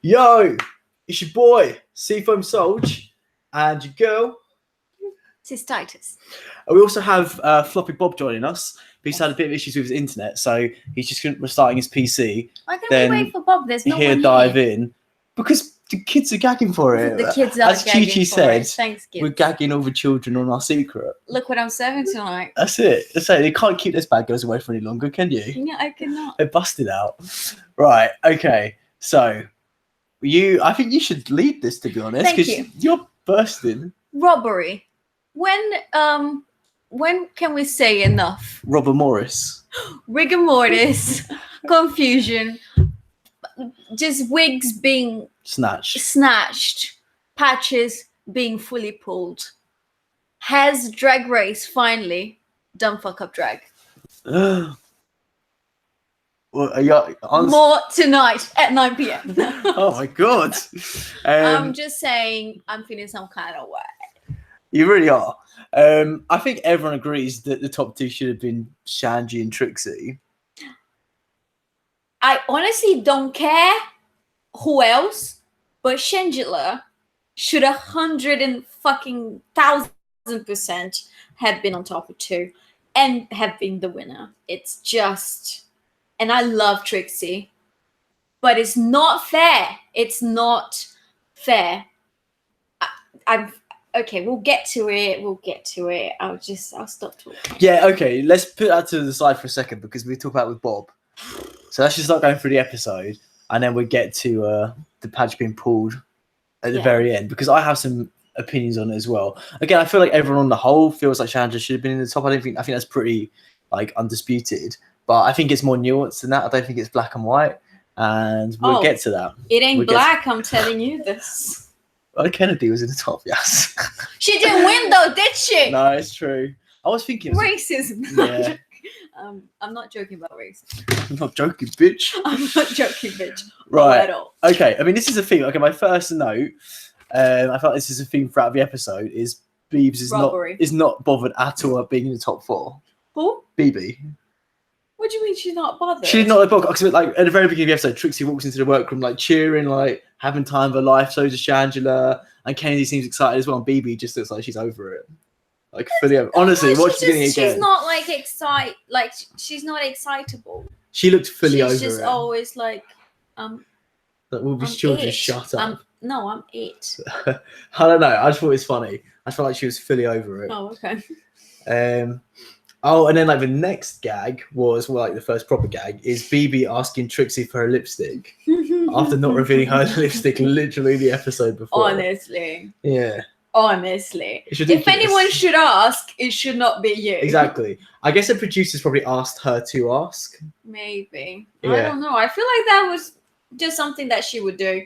Yo, it's your boy, Seafoam Solge, and your girl. It's Titus. We also have Floppy Bob joining us, but he's had a bit of issues with his internet, so he's just restarting his PC. Why can't we wait for Bob? There's no one He'll dive in. Because the kids are gagging for it. The kids are As gagging Chi-Chi for said, it. Thanks, kids. we're gagging all the children on our secret. Look what I'm serving tonight. That's it. They can't keep those bad girls away for any longer, can you? Yeah, I cannot. They're busted out. Right, okay. So, I think you should lead this, to be honest. Thank you. You're bursting. Robbery. When can we say enough? Robber Morris. Rigor mortis, confusion, just wigs being snatched, patches being fully pulled. Has Drag Race finally done fuck up drag? Well, More tonight at 9 p.m. Oh my god. I'm just saying, I'm feeling some kind of way. You really are. I think everyone agrees that the top two should have been Shanji and Trixie. I honestly don't care who else, but Shangela should 1,000% have been on top of two and have been the winner. It's just, and I love Trixie, but it's not fair. It's not fair. Okay, we'll get to it. I'll stop talking. Yeah, okay. Let's put that to the side for a second because we talk about it with Bob. So let's just start going through the episode, and then we get to the patch being pulled at the very end because I have some opinions on it as well. Again, I feel like everyone on the whole feels like Chandra should have been in the top. I think that's pretty undisputed. But I think it's more nuanced than that. I don't think it's black and white, and we'll get to that. It ain't black. I'm telling you this. Kennedy was in the top, yes. She didn't win though, did she? No, it's true. I was thinking racism. Yeah. I'm not joking about racism. I'm not joking, bitch. I'm not joking, bitch. Right. Not at all. Okay. I mean, this is a theme. Okay, my first note. I felt this is a theme throughout the episode. Is Biebs is not bothered at all at being in the top four. Who? BB. What do you mean she's not bothered? She's not bothered because, like, at the very beginning of the episode, Trixie walks into the workroom, like, cheering, like, having time of her life. So does Shangela. And Kennedy seems excited as well. And BB just looks like she's over it. Like, fully over. Honestly, watch the beginning again. She's not, like, she's not excitable. She looked fully over it. She's just always, like, that will be children, shut up. I'm it. I don't know. I just thought it was funny. I felt like she was fully over it. Oh, okay. And then like the next gag was the first proper gag is BB asking Trixie for her lipstick after not revealing her lipstick literally the episode before. Honestly. Yeah. Honestly. If anyone should ask, it should not be you. Exactly. I guess the producers probably asked her to ask. Maybe. Yeah. I don't know. I feel like that was just something that she would do.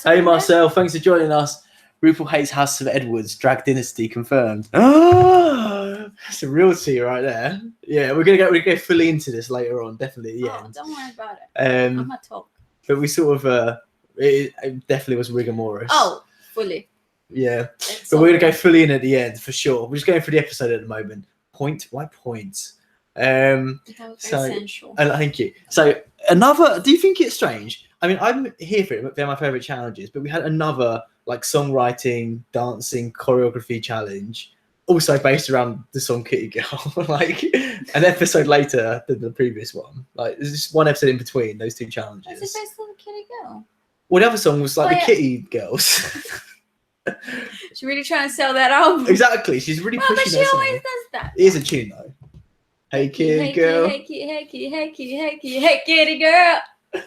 Hey Marcel, thanks for joining us. RuPaul hates House of Edwards. Drag Dynasty confirmed. That's a real tea right there. Yeah, we're gonna go fully into this later on. Definitely. Yeah. Don't worry about it. I'm gonna talk. But we sort of it definitely was rigor mortis. Oh, fully. Yeah, but we're gonna go fully in at the end for sure. We're just going through the episode at the moment. Why point? That was essential. And thank you. So another. Do you think it's strange? I mean, I'm here for it. They're my favorite challenges. But we had another like songwriting, dancing, choreography challenge, also based around the song Kitty Girl. Like an episode later than the previous one. Like there's just one episode in between those two challenges. Is it based on Kitty Girl? Well, the other song was like the Kitty Girls. She's really trying to sell that album. Exactly. She's really pushing but she always does that. It is a tune though. Hey Kitty Girl. Hey Kitty Girl.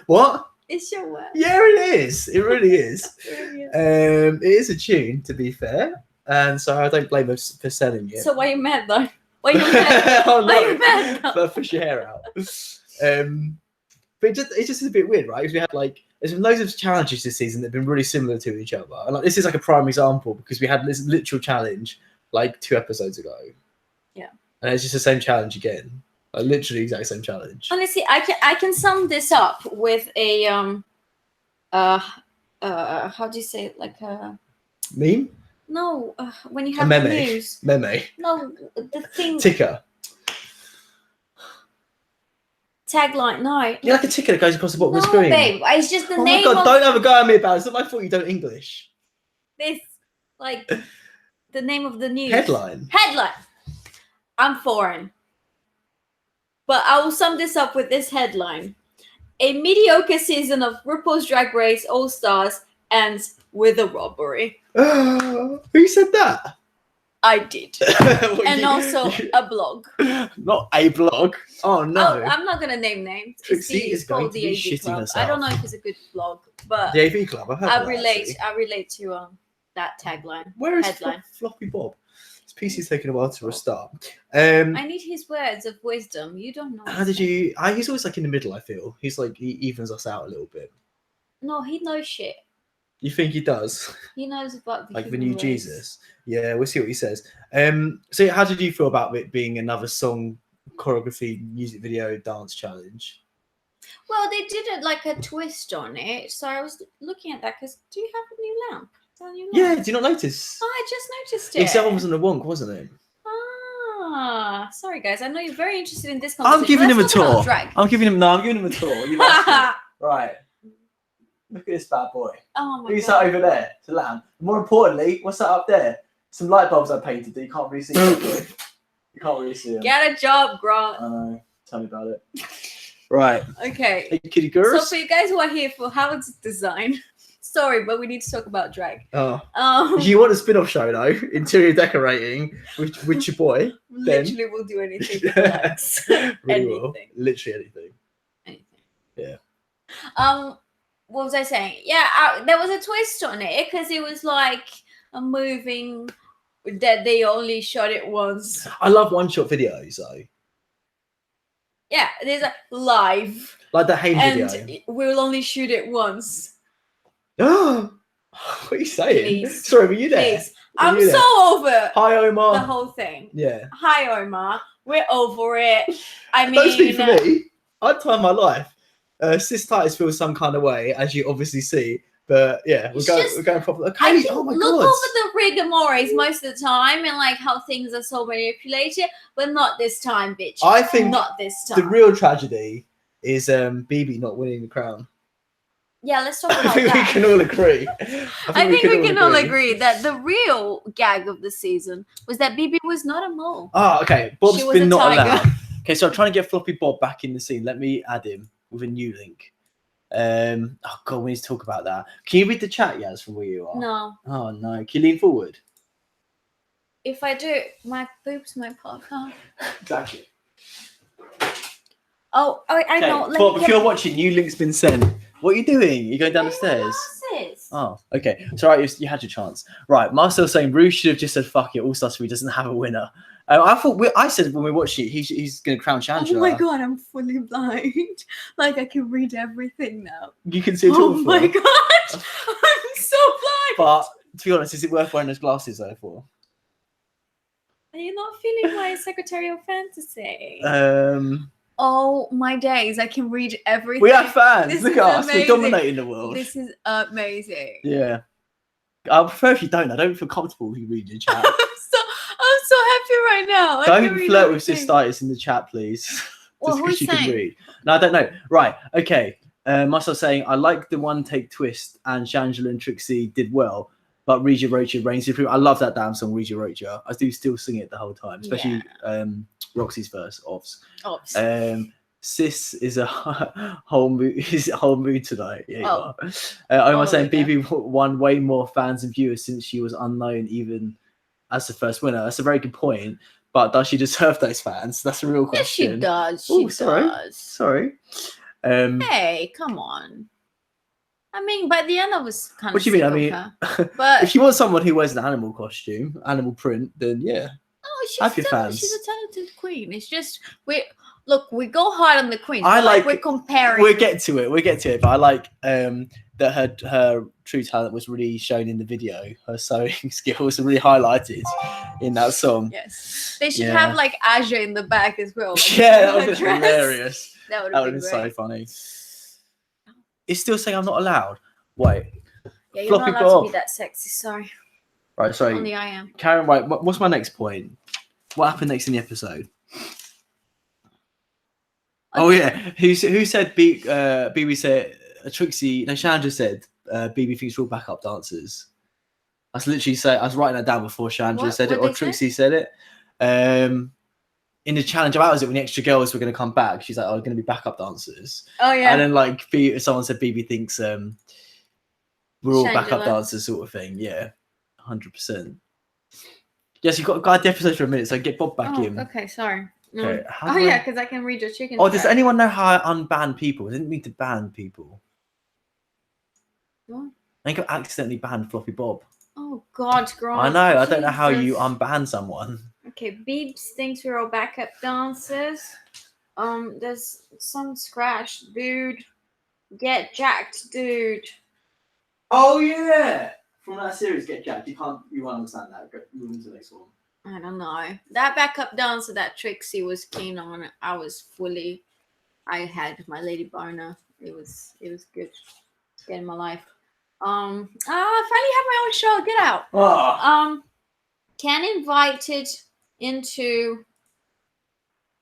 What? It's your word. Yeah, it is. It really is. It is a tune, to be fair, and so I don't blame her for selling it. So why are you mad though? Why are you mad? Oh, no. Why are you mad though? Push your hair out. But it's just a bit weird, right? Because we had there's been loads of challenges this season that have been really similar to each other, and this is like a prime example because we had this literal challenge 2 episodes ago. Yeah. And it's just the same challenge again. Literally exact same challenge. Honestly, I can sum this up with a how do you say it? Like a meme? No, when you have the news. Meme. No, the thing. Ticker. tagline. No. You're like a ticket that goes across the bottom of the No, screen. babe. It's just the Oh my name god, of don't have a go at me about it. It's not my fault you don't English. this, like, the name of the news. Headline. I'm foreign. But I will sum this up with this headline. A mediocre season of RuPaul's Drag Race All-Stars ends with a robbery. Who said that? I did. And also a blog. Not a blog. Oh no. Oh, I'm not going to name names. Trixie is going to be shitting Club. herself. I don't know if it's a good blog, but The AV Club. I relate to that tagline. Where is headline. Floppy Bob? His PC's taking a while to restart. I need his words of wisdom. You don't know. How did you? He's always like in the middle. I feel he's like he evens us out a little bit. No, he knows shit. You think he does? He knows about the like the human new race. Jesus. Yeah, we'll see what he says. So how did you feel about it being another song, choreography, music video, dance challenge? Well, they did it like a twist on it, so I was looking at that because do you have a new lamp? Is that a new lamp? Yeah, did you not notice? Oh, I just noticed it. Except one was on the wonk, wasn't it? Ah, sorry guys. I know you're very interested in this I'm conversation. giving him a Let's talk about tour. drag. I'm giving him a tour. You asked me. Right. Look at this bad boy. Oh my Who's god. that over there? It's a lamp. More importantly, what's that up there? Some light bulbs I painted that you can't really see. You can't really see them. Get a job, Grant. I know. Tell me about it. Right. Okay. Hey, kitty girls. So for you guys who are here for Howard's design, sorry, but we need to talk about drag. Oh. You want a spin-off show though? Interior decorating with your boy. Literally, we'll do anything for likes. Really Anything. will. Literally anything. Yeah. What was I saying? Yeah, there was a twist on it because it was like a moving that they only shot it once. I love one-shot videos though. Yeah, there's a live. Like the Haim and video. we'll only shoot it once. What are you saying? Please. Sorry, were you there? Please. I'm so over Hi, Omar. the whole thing. Yeah. Hi, Omar. We're over it. I mean, Don't speak for me. I'd time my life. Sis Titus feels some kind of way, as you obviously see. But yeah, we're going properly. Okay. Oh my look god. over the rigamares most of the time and like how things are so manipulated, but not this time, bitch. I think not this time. the real tragedy is BB not winning the crown. Yeah, let's talk about I think that. we can all agree. I think we can all agree that the real gag of the season was that BB was not a mole. Oh, okay. Bob's She was been a not tiger. allowed. Okay, so I'm trying to get Floppy Bob back in the scene. Let me add him with a new link. Oh god, we need to talk about that. Can you read the chat, Yaz, from where you are? No. Oh no. Can you lean forward? If I do, my boobs might pop out. Exactly. Oh, I know. Okay, Bob, if you're watching, new link's been sent. What are you doing? You going down the stairs? Glasses. Oh, okay. It's all right. You had your chance. Right. Marcel's saying Rue should have just said, fuck it. All Stars 3 doesn't have a winner. I said when we watched it, he's going to crown Shangela. Oh my god, I'm fully blind. Like I can read everything now. You can see it all. Oh my god, I'm so blind. But to be honest, is it worth wearing those glasses though for? Are you not feeling my secretarial fantasy? Um, Oh my days, I can read everything. we have fans. This Look is at us. We're amazing. dominating the world. This is amazing. Yeah. I prefer if you don't. I don't feel comfortable if you read your chat. I'm so happy right now. I can Don't read flirt with everything. Sistitis in the chat, please. Well, Just because who's you can saying? read. No, I don't know. Right. Okay. Marcel saying, I like the one take twist and Shangela and Trixie did well, but Regia Rocha reigns supreme. I love that damn song, Regia Rocha. I do still sing it the whole time, especially Roxy's verse, Ops. Sis is a whole mood tonight. Yeah, you are. I'm saying BB won way more fans and viewers since she was unknown even as the first winner. That's a very good point. But does she deserve those fans? That's a real question. Yes, she does. Oh, She sorry. does. Sorry. Hey, come on. I mean, by the end, I was kind of. What do you mean? I mean, but if you want someone who wears an animal costume, animal print, then yeah. oh, have your fans. She's a talented queen. It's just we go hard on the queen. I like- we're comparing. We'll get to it. But I like that her true talent was really shown in the video. Her sewing skills are really highlighted in that song. Yes, they should Yeah. have like Aja in the back as well. Like, Yeah, that would her be dress. hilarious. That would That have would been be great. so funny. It's still saying I'm not allowed. Wait. Yeah, you're Floppy not allowed Bob. to be that sexy. Sorry. Right, sorry. Only I am. Karen, right, what's my next point? What happened next in the episode? Oh yeah, who said BB said Trixie? No, Chandra said BB thinks we're all backup dancers. I was literally I was writing that down before Chandra said it, or Trixie said it. In the challenge of ours, when the extra girls were going to come back, she's like, "Oh, we're going to be backup dancers." Oh yeah. And then like someone said BB thinks we're all backup dancers, sort of thing. Yeah, 100%. Yes, you've got to guide the episode for a minute, so get Bob back in. Okay, sorry. Okay, yeah, because I can read your chicken. Oh, does anyone know how I unban people? I didn't mean to ban people. What? I think I accidentally banned Floppy Bob. Oh God, Grant. I know. I don't know how you unban someone. Okay, Beeps thinks we're all backup dancers. There's some scratch, dude. Get jacked, dude. Oh yeah, from that series, Get Jacked. You won't understand that. Go move into the next one. I don't know. That backup dancer that Trixie was keen on, I had my lady boner. It was good. Getting my life. I finally have my own show. Get out. Oh. Ken invited into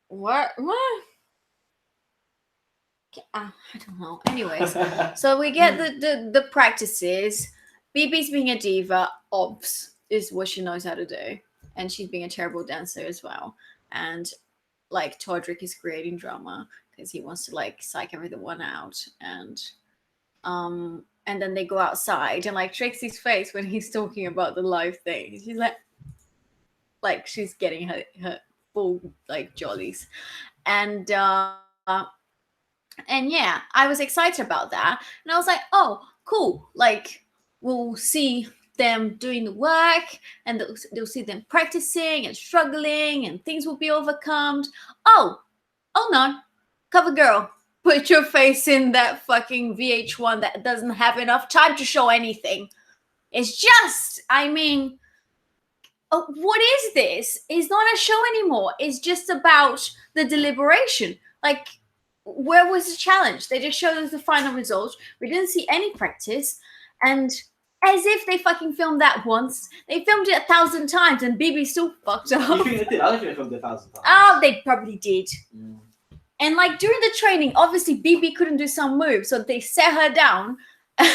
what? I don't know. Anyways, so we get the practices. BB's being a diva. Obs is what she knows how to do, and she's being a terrible dancer as well. And like Todrick is creating drama because he wants to like psych everyone out, and then they go outside, and like Trixie's face when he's talking about the live thing, she's like she's getting her full like jollies, and yeah, I was excited about that, and I was like, oh, cool, like we'll see them doing the work, and they'll see them practicing and struggling, and things will be overcome. Oh no, cover girl, put your face in that fucking VH1 that doesn't have enough time to show anything. It's just, I mean, what is this? It's not a show anymore. It's just about the deliberation. Like, where was the challenge? They just showed us the final result. We didn't see any practice. And as if they fucking filmed that once. They filmed it 1,000 times and BB still fucked up. You think they did? I don't think they filmed it 1,000 times. Oh, they probably did. Mm. And like during the training, obviously BB couldn't do some move, so they set her down and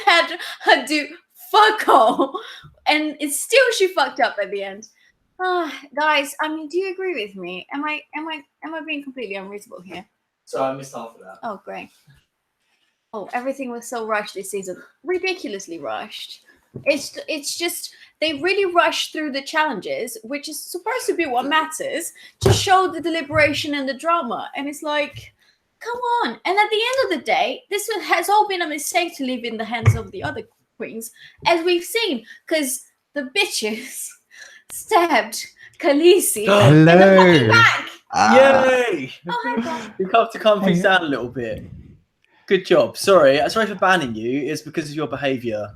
had her do fuck all. And it's still she fucked up at the end. Guys, I mean, do you agree with me? Am I being completely unreasonable here? So I missed half of that. Oh, great. Oh, everything was so rushed this season. Ridiculously rushed. It's just they really rushed through the challenges, which is supposed to be what matters, to show the deliberation and the drama. And it's like, come on. And at the end of the day, this has all been a mistake to leave in the hands of the other queens, as we've seen, because the bitches stabbed Khaleesi in the fucking back. Yay! Oh, hi, God. You have to calm things down a little bit. Good job. Sorry for banning you. It's because of your behaviour.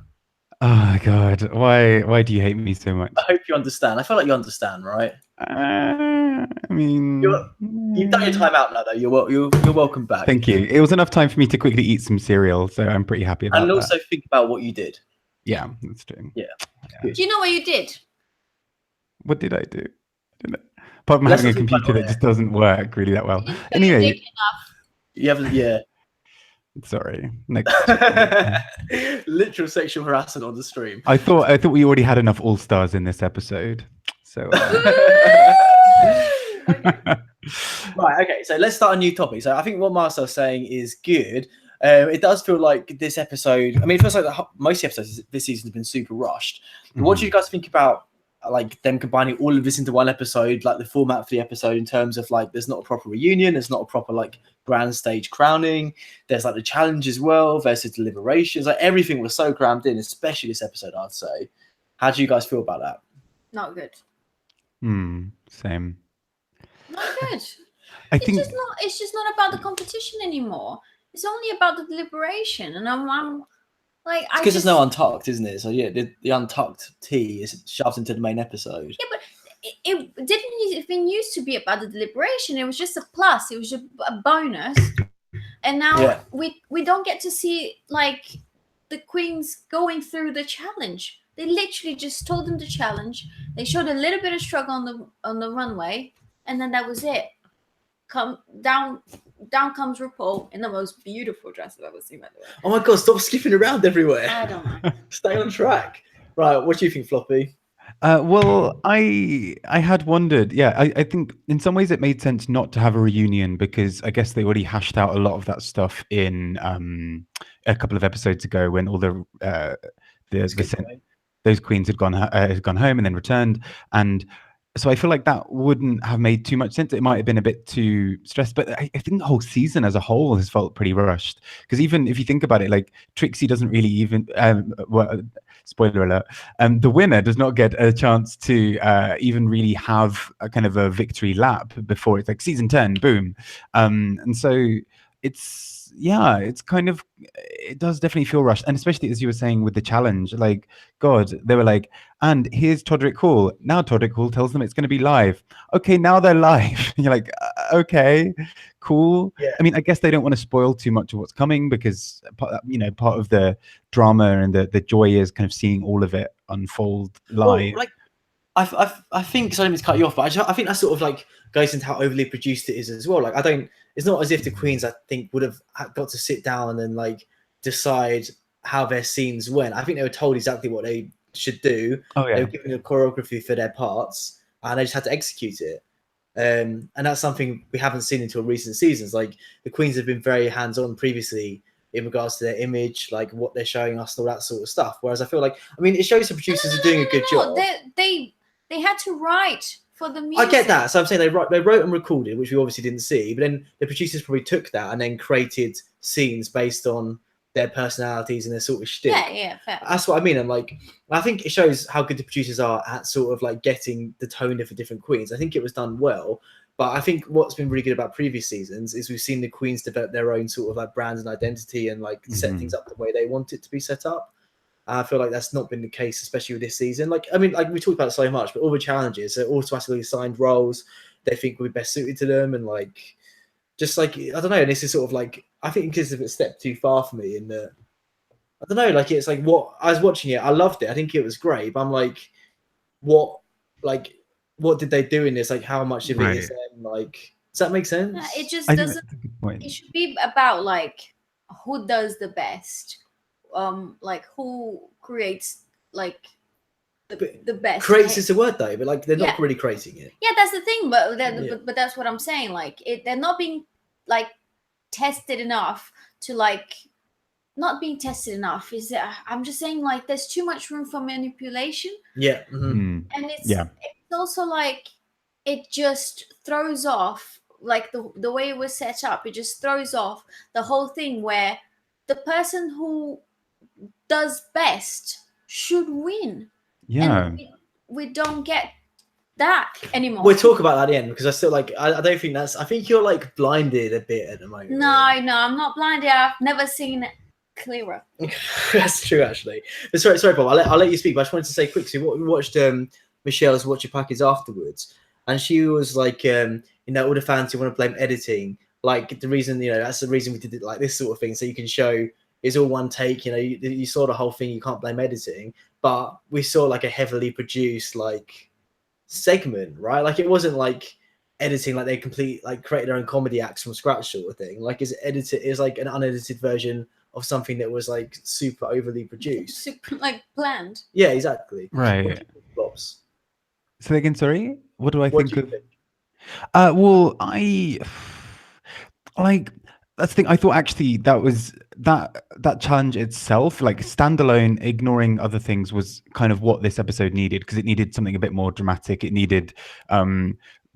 Oh God, why do you hate me so much? I hope you understand. I feel like you understand, right? I mean, you've done your time out now, though. You're welcome back. Thank you. It was enough time for me to quickly eat some cereal, so I'm pretty happy about that. And also think about what you did. Yeah, that's true. Yeah. Do you know what you did? What did I do? I don't know. Apart from having a computer that just doesn't work really that well. Anyway, you haven't. Yeah. Sorry. Next. Literal sexual harassment on the stream. I thought we already had enough all stars in this episode. So. Right. Okay. So let's start a new topic. So I think what Marcel's saying is good. It does feel like this episode. I mean, it feels like most episodes this season have been super rushed. But what do you guys think about like them combining all of this into one episode, like the format for the episode in terms of like there's not a proper reunion, there's not a proper like grand stage crowning, there's like the challenge as well versus deliberations, like everything was so crammed in, especially this episode, I'd say. How do you guys feel about that? Not good. Same. Not good. It's just not about the competition anymore. It's only about the deliberation, and I'm like, because there's no Untucked, isn't it? So yeah, the Untucked tea is shoved into the main episode. Yeah, but it didn't even used to be about the deliberation. It was just a plus. It was just a bonus. And now we don't get to see like the queens going through the challenge. They literally just told them the challenge. They showed a little bit of struggle on the runway, and then that was it. Come down down comes RuPaul in the most beautiful dress I've ever seen, by the way. Oh my god, stop skipping around everywhere. I don't know. Stay on track. Right, what do you think, Floppy? Well, I had wondered. Yeah, I think in some ways it made sense not to have a reunion because I guess they already hashed out a lot of that stuff in a couple of episodes ago when all the those queens had gone home and then returned, and so I feel like that wouldn't have made too much sense. It might have been a bit too stressed, but I think the whole season as a whole has felt pretty rushed. Because even if you think about it, like Trixie doesn't really even spoiler alert, the winner does not get a chance to even really have a kind of a victory lap before it's like season 10, boom. And so it's kind of, it does definitely feel rushed. And especially as you were saying with the challenge, like, God, they were like, and here's Todrick Hall. Now Todrick Hall tells them it's going to be live. Okay, now they're live. You're like, okay, cool. Yeah. I mean, I guess they don't want to spoil too much of what's coming because, part of the drama and the joy is kind of seeing all of it unfold live. Well, like, I think, sorry to cut you off, but I think that sort of like goes into how overly produced it is as well. Like, it's not as if the queens, I think, would have got to sit down and like decide how their scenes went. I think they were told exactly what they should do. Oh yeah. They were given a choreography for their parts and they just had to execute it. And that's something we haven't seen until recent seasons. Like, the queens have been very hands-on previously in regards to their image, like what they're showing us, all that sort of stuff. Whereas I feel like, I mean, it shows the producers are doing a good job. They had to write for the music. I get that. So I'm saying they wrote and recorded, which we obviously didn't see, but then the producers probably took that and then created scenes based on their personalities and their sort of shtick. Yeah, fair. That's what I mean. I think it shows how good the producers are at sort of like getting the tone of the different queens. I think it was done well, but I think what's been really good about previous seasons is we've seen the queens develop their own sort of like brand and identity and like set things up the way they want it to be set up. I feel like that's not been the case, especially with this season. Like, I mean, like we talked about it so much, but all the challenges are automatically assigned roles they think would be best suited to them, and like, just like, I don't know. And this is sort of like, I think it's a step too far for me in the, I don't know, like, it's like, what I was watching it, I loved it, I think it was great, but I'm like, what did they do in this? Like, how much of it is them? Like, does that make sense? It just doesn't. It should be about like who does the best. Like who creates like the best. Creates is the word though, but like they're not really creating it. Yeah, that's the thing. But that's what I'm saying. Like they're not being like tested enough to like not being tested enough. Is that I'm just saying like there's too much room for manipulation. Yeah. And it's also like it just throws off like the way it was set up. It just throws off the whole thing where the person who does best should win. Yeah. And we don't get that anymore. We'll talk about that at the end because I still like, I don't think that's, I think you're like blinded a bit at the moment. No, I'm not blinded. I've never seen it clearer. That's true, actually. But sorry, Bob, I'll let you speak, but I just wanted to say quickly, we watched Michelle's Watch Your Package afterwards, and she was like, all the fans who want to blame editing, like the reason, that's the reason we did it like this sort of thing, so you can show it's all one take, you saw the whole thing, you can't blame editing, but we saw like a heavily produced like segment, right? Like it wasn't like editing, like they created their own comedy acts from scratch sort of thing. Like is like an unedited version of something that was like super overly produced. Super like planned. Yeah, exactly. Right. Flops. So again, sorry, what do I What think do you of? think? Well, I like that's the thing. I thought actually that was that challenge itself, like standalone, ignoring other things, was kind of what this episode needed, because it needed something a bit more dramatic. It needed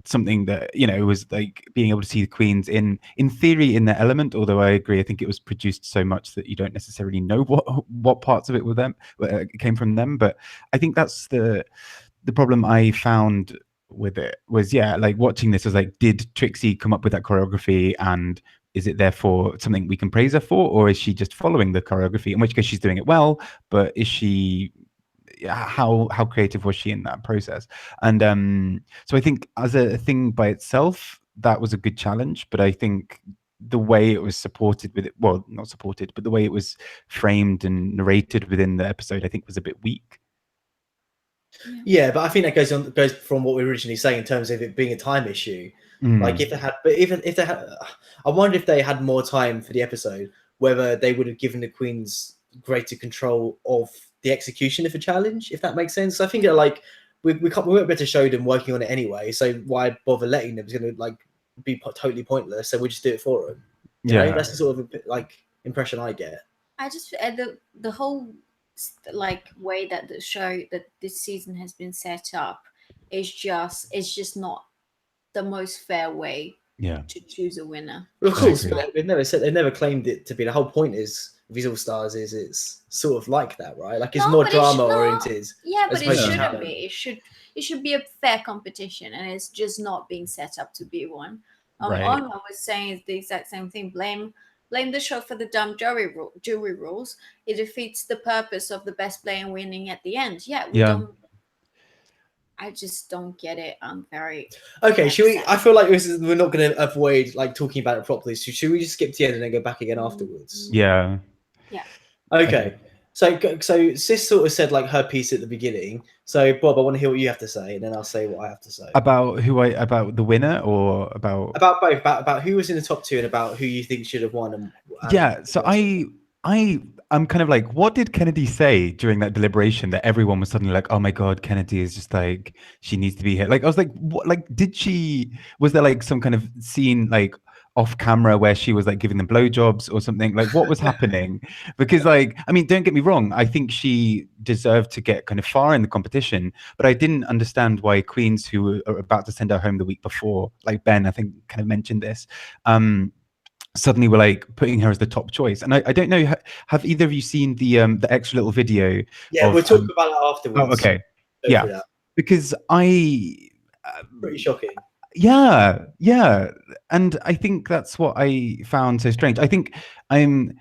something that was like being able to see the queens in theory in their element. Although I agree, I think it was produced so much that you don't necessarily know what parts of it were them came from them. But I think that's the problem I found with it was, like watching this was like, did Trixie come up with that choreography, and is it therefore something we can praise her for, or is she just following the choreography, in which case she's doing it well, but is she, how creative was she in that process? And so I think as a thing by itself, that was a good challenge, but I think the way it was supported with it, well, not supported, but the way it was framed and narrated within the episode, I think was a bit weak. Yeah, but I think that goes from what we were originally saying in terms of it being a time issue. Like if they had, but even if they had, I wonder if they had more time for the episode, whether they would have given the queens greater control of the execution of a challenge, if that makes sense. I think that like we won't be able to show them working on it anyway, so why bother letting them? It's going to like be totally pointless. So we just do it for them. You know, that's the sort of like impression I get. I just the whole like way that the show that this season has been set up is just not the most fair way to choose a winner. Well, of course, they've never claimed it to be. The whole point is with All Stars is it's sort of like that, right? Like it's more drama oriented. Yeah, but it shouldn't be. It should be a fair competition, and it's just not being set up to be one. Alma was saying the exact same thing. Blame the show for the dumb jury rules. It defeats the purpose of the best player winning at the end. I just don't get it. I'm very okay. Should we? I feel like we're not going to avoid like talking about it properly. So should we just skip to the end and then go back again afterwards? Yeah. Okay. So Sis sort of said like her piece at the beginning. So Bob, I want to hear what you have to say, and then I'll say what I have to say about about the winner or about both, about who was in the top two and about who you think should have won. And so I'm kind of like, what did Kennedy say during that deliberation that everyone was suddenly like, oh my God, Kennedy is just like, she needs to be here. Like, I was like, what, like, was there like some kind of scene like off camera where she was like giving them blowjobs or something? Like, what was happening? Because like, I mean, don't get me wrong. I think she deserved to get kind of far in the competition, but I didn't understand why queens who are about to send her home the week before, like Ben, I think kind of mentioned this, suddenly we're like putting her as the top choice. And I don't know, have either of you seen the extra little video? Yeah, we'll talk about it afterwards. Oh, okay. Yeah, because pretty shocking. Yeah, and I think that's what I found so strange. I think I'm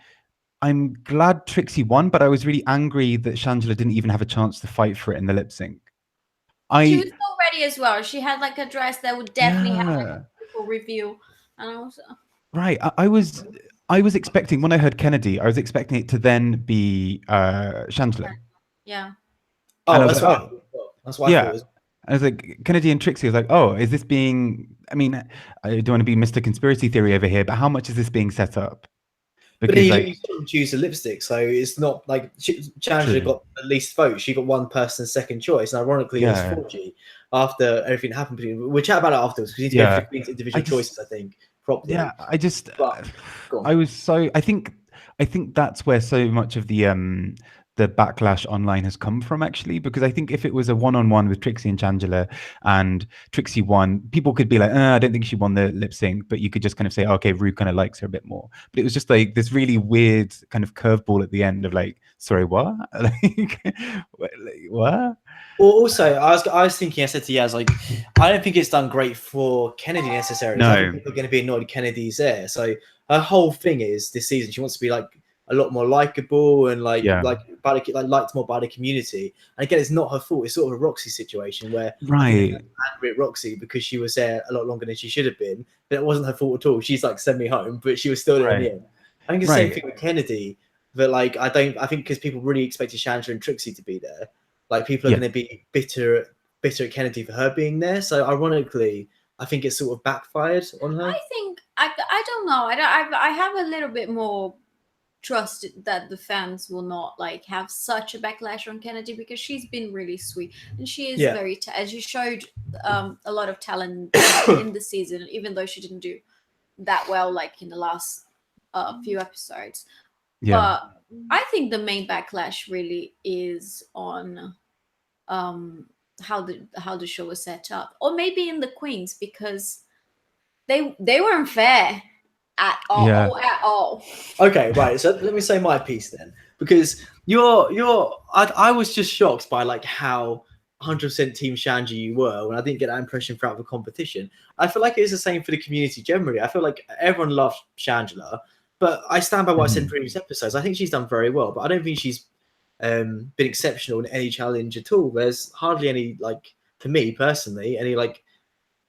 glad Trixie won, but I was really angry that Shangela didn't even have a chance to fight for it in the lip sync. She was so ready as well. She had like a dress that would definitely have like a beautiful review, and I was right. I was expecting, when I heard Kennedy, I was expecting it to then be Shangela. Yeah. Oh, that's what I thought. Yeah. I was like, Kennedy and Trixie. I was like, oh, is this being? I mean, I don't want to be Mr. Conspiracy Theory over here, but how much is this being set up? Because you choose a lipstick, so it's not like Chandler got the least votes. She got one person's second choice, and ironically, it was Forgy after everything happened. We'll chat about it afterwards because we need to go through the Queen's individual choices. I think properly. Yeah, I was so. I think that's where so much of the backlash online has come from, actually, because I think if it was a one-on-one with Trixie and Shangela and Trixie won, people could be like, I don't think she won the lip sync, but you could just kind of say, okay, Ru kind of likes her a bit more. But it was just like this really weird kind of curveball at the end of like, sorry, what? Like, what? Well, also, I was thinking, I said to Yaz, like, I don't think it's done great for Kennedy necessarily. No. I think people are going to be annoyed Kennedy's there. So her whole thing is this season, she wants to be like a lot more likable and liked more by the community. And again, it's not her fault. It's sort of a Roxy situation where angry at Roxy because she was there a lot longer than she should have been. But it wasn't her fault at all. She's like, send me home, but she was still there in the end. I think it's the same thing with Kennedy. But like, I think because people really expected Shangela and Trixie to be there. Like people are going to be bitter at Kennedy for her being there. So ironically, I think it's sort of backfired on her. I think I don't know. I have a little bit more trust that the fans will not like have such a backlash on Kennedy because she's been really sweet and she is very as you showed a lot of talent in the season, even though she didn't do that well like in the last few episodes. But I think the main backlash really is on how the show was set up, or maybe in the queens, because they weren't fair at all. Okay, right. So let me say my piece then, because I was just shocked by like how 100% Team Shanji you were when I didn't get that impression throughout the competition. I feel like it is the same for the community generally. I feel like everyone loves Shangela, but I stand by what I said in previous episodes. I think she's done very well, but I don't think she's been exceptional in any challenge at all. There's hardly any, like, for me personally, any like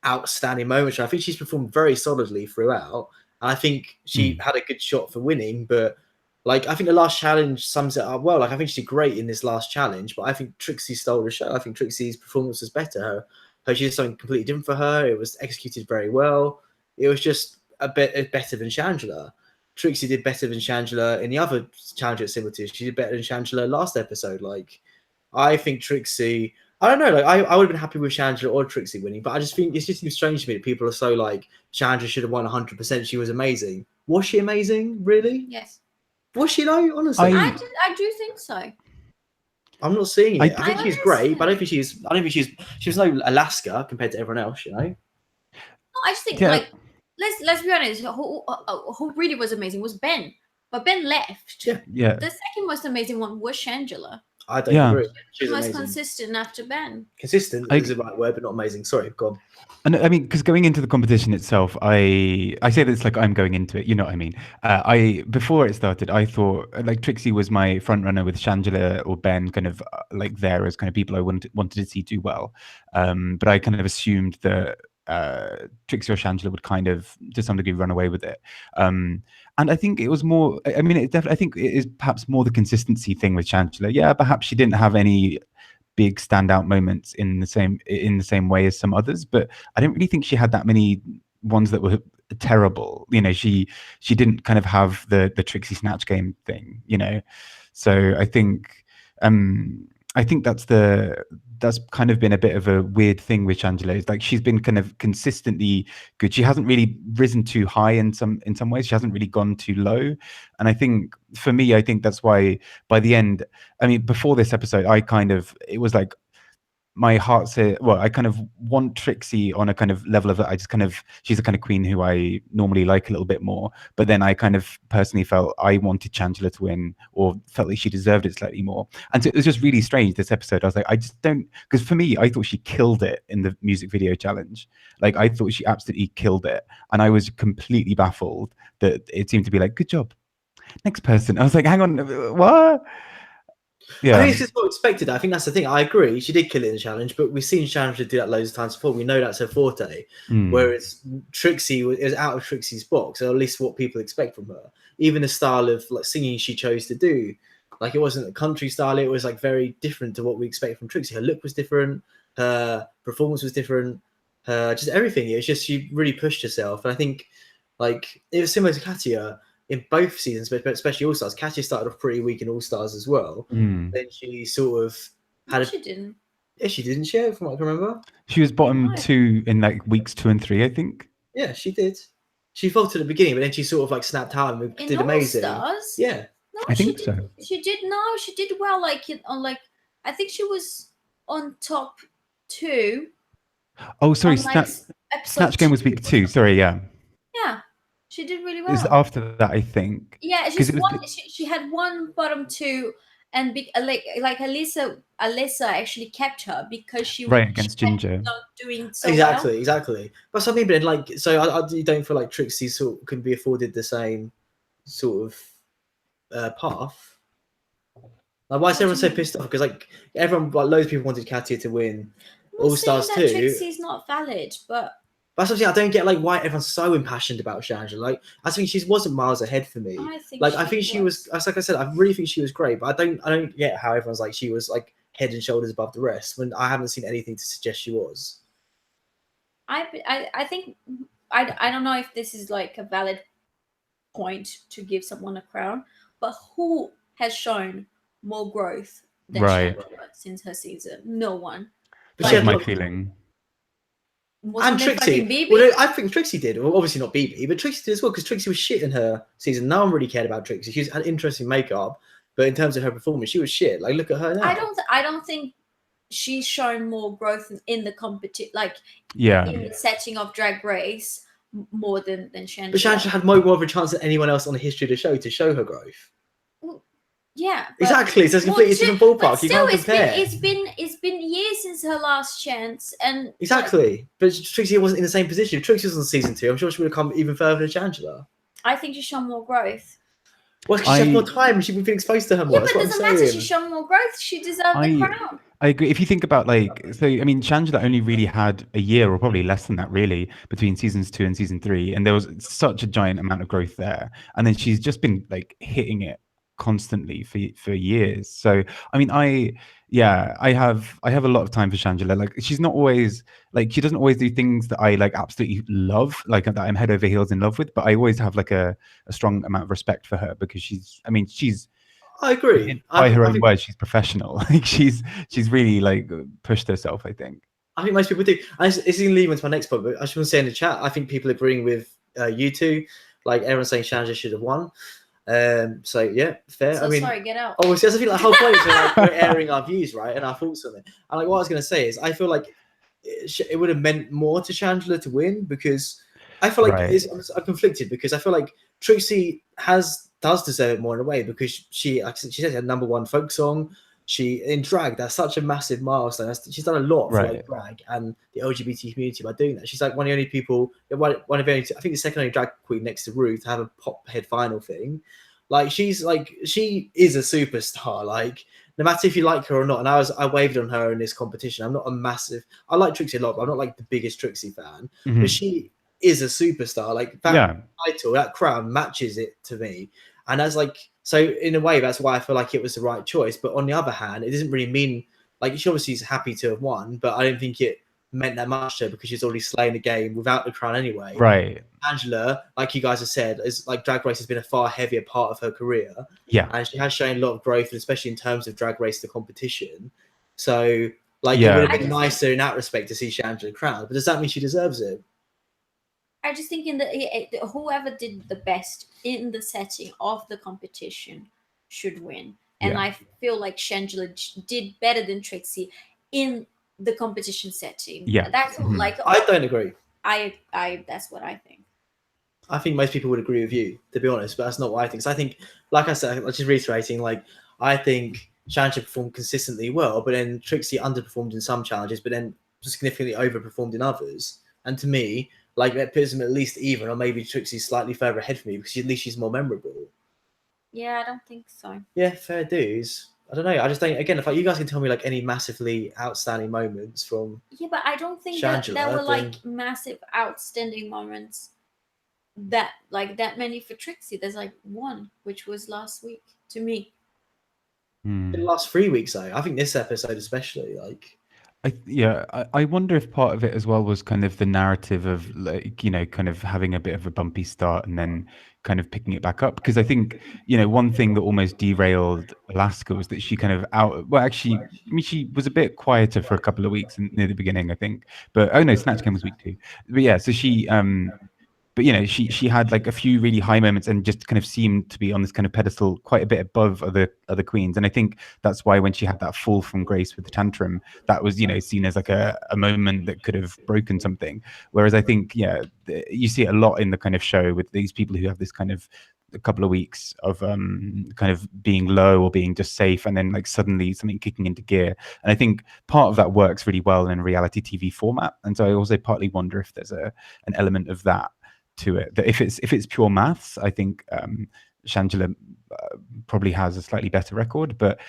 outstanding moments. I think she's performed very solidly throughout. And I think she had a good shot for winning, but like I think the last challenge sums it up well. Like I think she did great in this last challenge, but I think Trixie stole the show. I think Trixie's performance was better. She did something completely different for her. It was executed very well. It was just a bit better than Shangela. Trixie did better than Shangela in the other challenge at similar to. She did better than Shangela last episode. Like, I think Trixie. I don't know. Like, I would have been happy with Shangela or Trixie winning, but I just think it's just strange to me that people are so like Shangela should have won 100%. She was amazing. Was she amazing? Really? Yes. Was she though? Honestly, I do think so. I'm not seeing it. I think she's great, but I don't think she was no Alaska compared to everyone else. You know. No, I just think like let's be honest. Who really was amazing was Ben, but Ben left. Yeah. The second most amazing one was Shangela. I don't agree. She's most amazing. Consistent after Ben. Consistent is the right word, but not amazing. Sorry, go on. And I mean, because going into the competition itself, I say that it's like I'm going into it. You know what I mean? Before it started, I thought like Trixie was my front runner with Shangela or Ben, kind of like there as kind of people I wanted to see do well. But I kind of assumed that Trixie or Shangela would kind of to some degree run away with it. And I think it was more. I mean, I think it is perhaps more the consistency thing with Shangela. Yeah, perhaps she didn't have any big standout moments in the same way as some others, but I don't really think she had that many ones that were terrible. You know, she didn't kind of have the Trixie Snatch Game thing. You know, so I think that's kind of been a bit of a weird thing with Shangela. It's like she's been kind of consistently good. She hasn't really risen too high in some ways. She hasn't really gone too low. And I think for me, I think that's why by the end, I mean, before this episode, it was like my heart said, well, I kind of want Trixie on a kind of level of, she's the kind of queen who I normally like a little bit more. But then I kind of personally felt I wanted Shangela to win, or felt like she deserved it slightly more. And so it was just really strange this episode. I was like, I just don't, because for me, I thought she killed it in the music video challenge. Like, I thought she absolutely killed it. And I was completely baffled that it seemed to be like, good job. Next person. I was like, hang on, what? Yeah, I think it's just not expected. I think that's the thing. I agree. She did kill it in the challenge, but we've seen Shangela do that loads of times before. We know that's her forte. Whereas Trixie is out of Trixie's box, or at least what people expect from her. Even the style of like singing she chose to do, like it wasn't a country style. It was like very different to what we expect from Trixie. Her look was different. Her performance was different. Her just everything. It was just she really pushed herself, and I think like it was similar to Katya. In both seasons, but especially All Stars, Katya started off pretty weak in All Stars as well. Then she sort of had. She didn't. Yeah, she didn't share, from what I can remember. She was bottom 2 in like weeks 2 and 3, I think. Yeah, she did. She faltered at the beginning, but then she sort of like snapped out and did amazing. All Stars? Yeah, no, I think so. She did. No, she did well. Like on like, I think she was on top 2. Oh, sorry, on, Snatch Game was week 2. Sorry, yeah. Yeah. She did really well. It was after that, I think. Yeah, she had one bottom 2, and like Alyssa actually kept her because she was against Ginger. Not doing so exactly. But some people like you don't feel like Trixie sort of can be afforded the same sort of path. Like, why is everyone so pissed off? Because like everyone, like loads of people wanted Katya to win All Stars 2. Trixie's not valid, but. That's something I don't get, like why everyone's so impassioned about Shangela. Like, I think she wasn't miles ahead for me. I think she was, like I said, I really think she was great, but I don't get how everyone's like she was like head and shoulders above the rest when I haven't seen anything to suggest she was. I think I don't know if this is like a valid point to give someone a crown, but who has shown more growth than Shangela since her season? No one. But that's my feeling. And Trixie. Well, I think Trixie did. Well, obviously not BB, but Trixie did as well because Trixie was shit in her season. No one really cared about Trixie. She had interesting makeup, but in terms of her performance, she was shit. Like, look at her now. I don't think she's shown more growth in the competition, like in the setting of Drag Race more than Shangela. But Shangela had more of a chance than anyone else on the history of the show to show her growth. Yeah, exactly. So it's completely different ballpark. You can't compare. It's been years since her last chance, and exactly. But Trixie wasn't in the same position. If Trixie was on season 2, I'm sure she would have come even further than Shangela. I think she's shown more growth. Well, because she had more time. She's been exposed to her more. Yeah, but it doesn't matter. She's shown more growth. She deserved the crown. I agree. If you think about I mean, Shangela only really had a year, or probably less than that, really, between seasons 2 and season 3, and there was such a giant amount of growth there. And then she's just been like hitting it constantly for years. So I mean, I have a lot of time for Shangela. Like she's not always like, she doesn't always do things that I like absolutely love, like that I'm head over heels in love with, but I always have like a strong amount of respect for her because she's, I mean, she's, I agree. by her I own think words, she's professional. Like she's really like pushed herself, I think. I think most people do. And it's going to lead into my next point, but I just want to say in the chat, I think people agreeing with you two. Like everyone's saying Shangela should have won. So yeah, fair. So I mean, sorry, get out. obviously, that's I feel like the whole point is like we're airing our views, right, and our thoughts on it. And like what I was going to say is, I feel like it would have meant more to Shangela to win because I feel like Right. I'm conflicted because I feel like Trixie does deserve it more in a way because she said she had #1 folk song. She in drag, that's such a massive milestone. She's done a lot for like drag and the LGBT community by doing that. She's like one of the only people, one of the only, I think the second only drag queen next to Ruth to have a pop head final thing. Like she is a superstar. Like no matter if you like her or not. And I waved on her in this competition. I'm not a massive. I like Trixie a lot, but I'm not like the biggest Trixie fan. Mhm. But she is a superstar. Like that title, that crown matches it to me. And that's like, so in a way, that's why I feel like it was the right choice. But on the other hand, it doesn't really mean, like, she obviously is happy to have won, but I don't think it meant that much to her because she's already slain the game without the crown anyway. Right. Angela, like you guys have said, is like Drag Race has been a far heavier part of her career. Yeah. And she has shown a lot of growth, especially in terms of Drag Race, the competition. So, like, it would have been nicer in that respect to see Shangela crowned. But does that mean she deserves it? I just think whoever did the best in the setting of the competition should win. And I feel like Shangela did better than Trixie in the competition setting. Yeah. That's like I don't agree. I that's what I think. I think most people would agree with you, to be honest, but that's not what I think. So I think, like I said, I'm just reiterating, like, I think Shangela performed consistently well, but then Trixie underperformed in some challenges, but then significantly overperformed in others. And to me, like, that puts them at least even, or maybe Trixie's slightly further ahead for me because at least she's more memorable. Yeah, I don't think so. Yeah, fair dues. I don't know. I just think, again, if like you guys can tell me like any massively outstanding moments from but I don't think Shangela, that were like massive outstanding moments that many for Trixie. There's like one, which was last week to me. In the last 3 weeks though. I think this episode especially, like I wonder if part of it as well was kind of the narrative of like, you know, kind of having a bit of a bumpy start and then kind of picking it back up. Because I think, you know, one thing that almost derailed Alaska was that she kind of actually, I mean, she was a bit quieter for a couple of weeks near the beginning, I think. But oh no, Snatch Game was week 2. But yeah, so she but you know, she had like a few really high moments and just kind of seemed to be on this kind of pedestal quite a bit above other queens. And I think that's why when she had that fall from grace with the tantrum, that was, you know, seen as like a moment that could have broken something. Whereas I think, you see it a lot in the kind of show with these people who have this kind of a couple of weeks of kind of being low or being just safe, and then like suddenly something kicking into gear. And I think part of that works really well in a reality TV format. And so I also partly wonder if there's an element of that to it, that if it's pure maths, I think Shangela probably has a slightly better record, but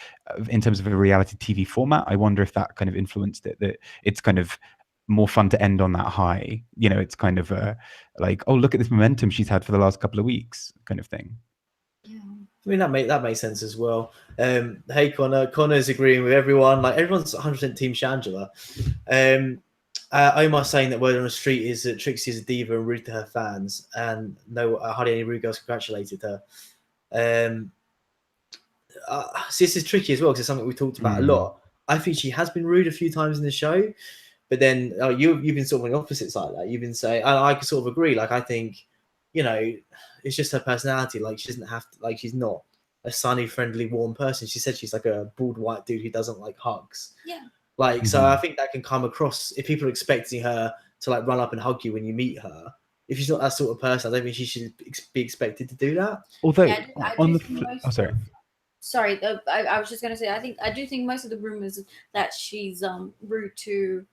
in terms of a reality TV format, I wonder if that kind of influenced it, that it's kind of more fun to end on that high. You know, it's kind of like, oh, look at this momentum she's had for the last couple of weeks kind of thing. Yeah. I mean, that makes sense as well. Hey, Connor's agreeing with everyone. Like, everyone's 100% Team Shangela. Omar saying that word on the street is that Trixie is a diva and rude to her fans, and no, hardly any rude girls congratulated her. See, this is tricky as well because it's something we talked about a lot. I think she has been rude a few times in the show, but then you've been sort of on the opposite side of that. You've been saying, and I can sort of agree. Like, I think, you know, it's just her personality. Like, she doesn't have to, like, she's not a sunny, friendly, warm person. She said she's like a bald white dude who doesn't like hugs. Yeah. Like, so I think that can come across if people are expecting her to like run up and hug you when you meet her. If she's not that sort of person, I don't think she should be expected to do that. Although sorry, I was just going to say, I do think most of the rumors that she's rude to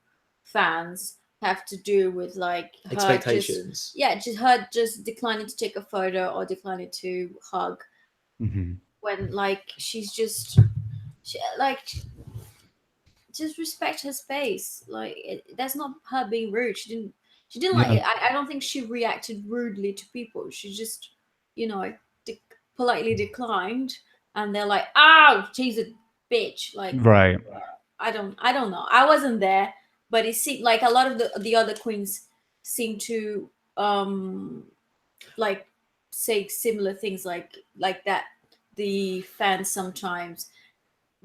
fans have to do with like her expectations. Just her just declining to take a photo or declining to hug when like she's just just respect her space. Like that's not her being rude. She didn't like it. I don't think she reacted rudely to people. She just, you know, politely declined and they're like, "Oh, she's a bitch." Like, Right. I don't know. I wasn't there, but it seemed like a lot of the other queens seem to like say similar things like that. The fans sometimes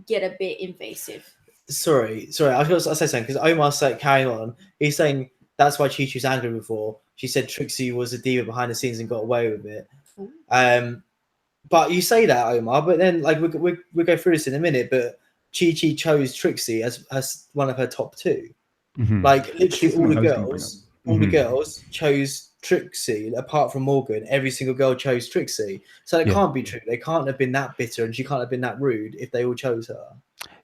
get a bit invasive. Sorry. I was going to say something because Omar's like carrying on. He's saying that's why Chi was angry before. She said Trixie was a diva behind the scenes and got away with it. But you say that, Omar, but then like we'll go through this in a minute. But Chi chose Trixie as one of her top two. Mhm. Like literally all Something I was gonna bring up. all the Mhm. girls chose Trixie apart from Morgan. Every single girl chose Trixie. So it Yeah. can't be true. They can't have been that bitter, and she can't have been that rude if they all chose her.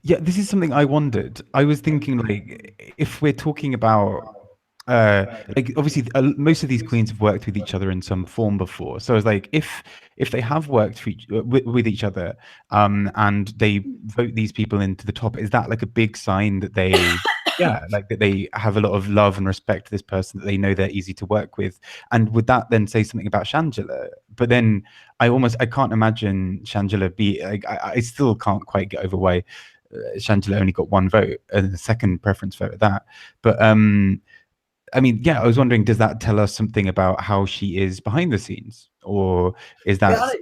Yeah, this is something I wondered. I was thinking, like, if we're talking about, like, obviously, most of these queens have worked with each other in some form before. So I was like, if they have worked for with each other, and they vote these people into the top, is that like a big sign that they, yeah, like that they have a lot of love and respect for this person, that they know they're easy to work with? And would that then say something about Shangela? But then I can't imagine Shangela be like, I still can't quite get over why Shangela only got one vote and the second preference vote at that. But I mean, yeah, I was wondering, does that tell us something about how she is behind the scenes, or is that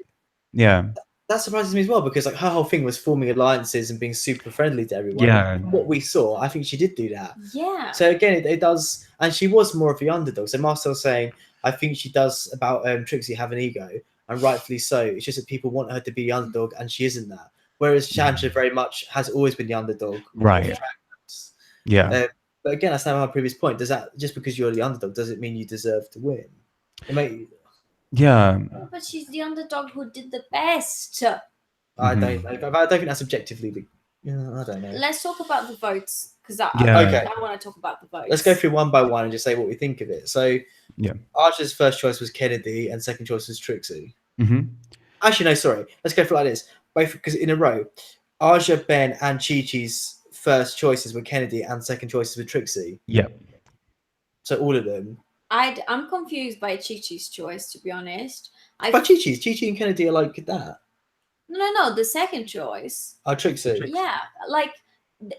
That surprises me as well because like her whole thing was forming alliances and being super friendly to everyone. Yeah. And what we saw, I think she did do that. Yeah. So again, it does, and she was more of the underdog. So Marcel's saying, I think she does about Trixie have an ego, and rightfully so. It's just that people want her to be the underdog, and she isn't that. Whereas Shangela very much has always been the underdog. Right. Yeah. But again, that's now my previous point. Does that, just because you're the underdog, does it mean you deserve to win? Yeah. But she's the underdog who did the best. I don't know. I don't think that's objectively. I don't know. Let's talk about the votes because I want to talk about the votes. Let's go through one by one and just say what we think of it. So, yeah, Archer's first choice was Kennedy and second choice was Trixie. Actually, no, sorry. Let's go through like this. Both because in a row, Arja, Ben, and Chi-Chi's first choices were Kennedy and second choices were Trixie. Yeah. So all of them. I'm confused by Chi-Chi's choice, to be honest. But Chi-Chi and Kennedy are like that. No, the second choice. Oh, Trixie. Yeah, like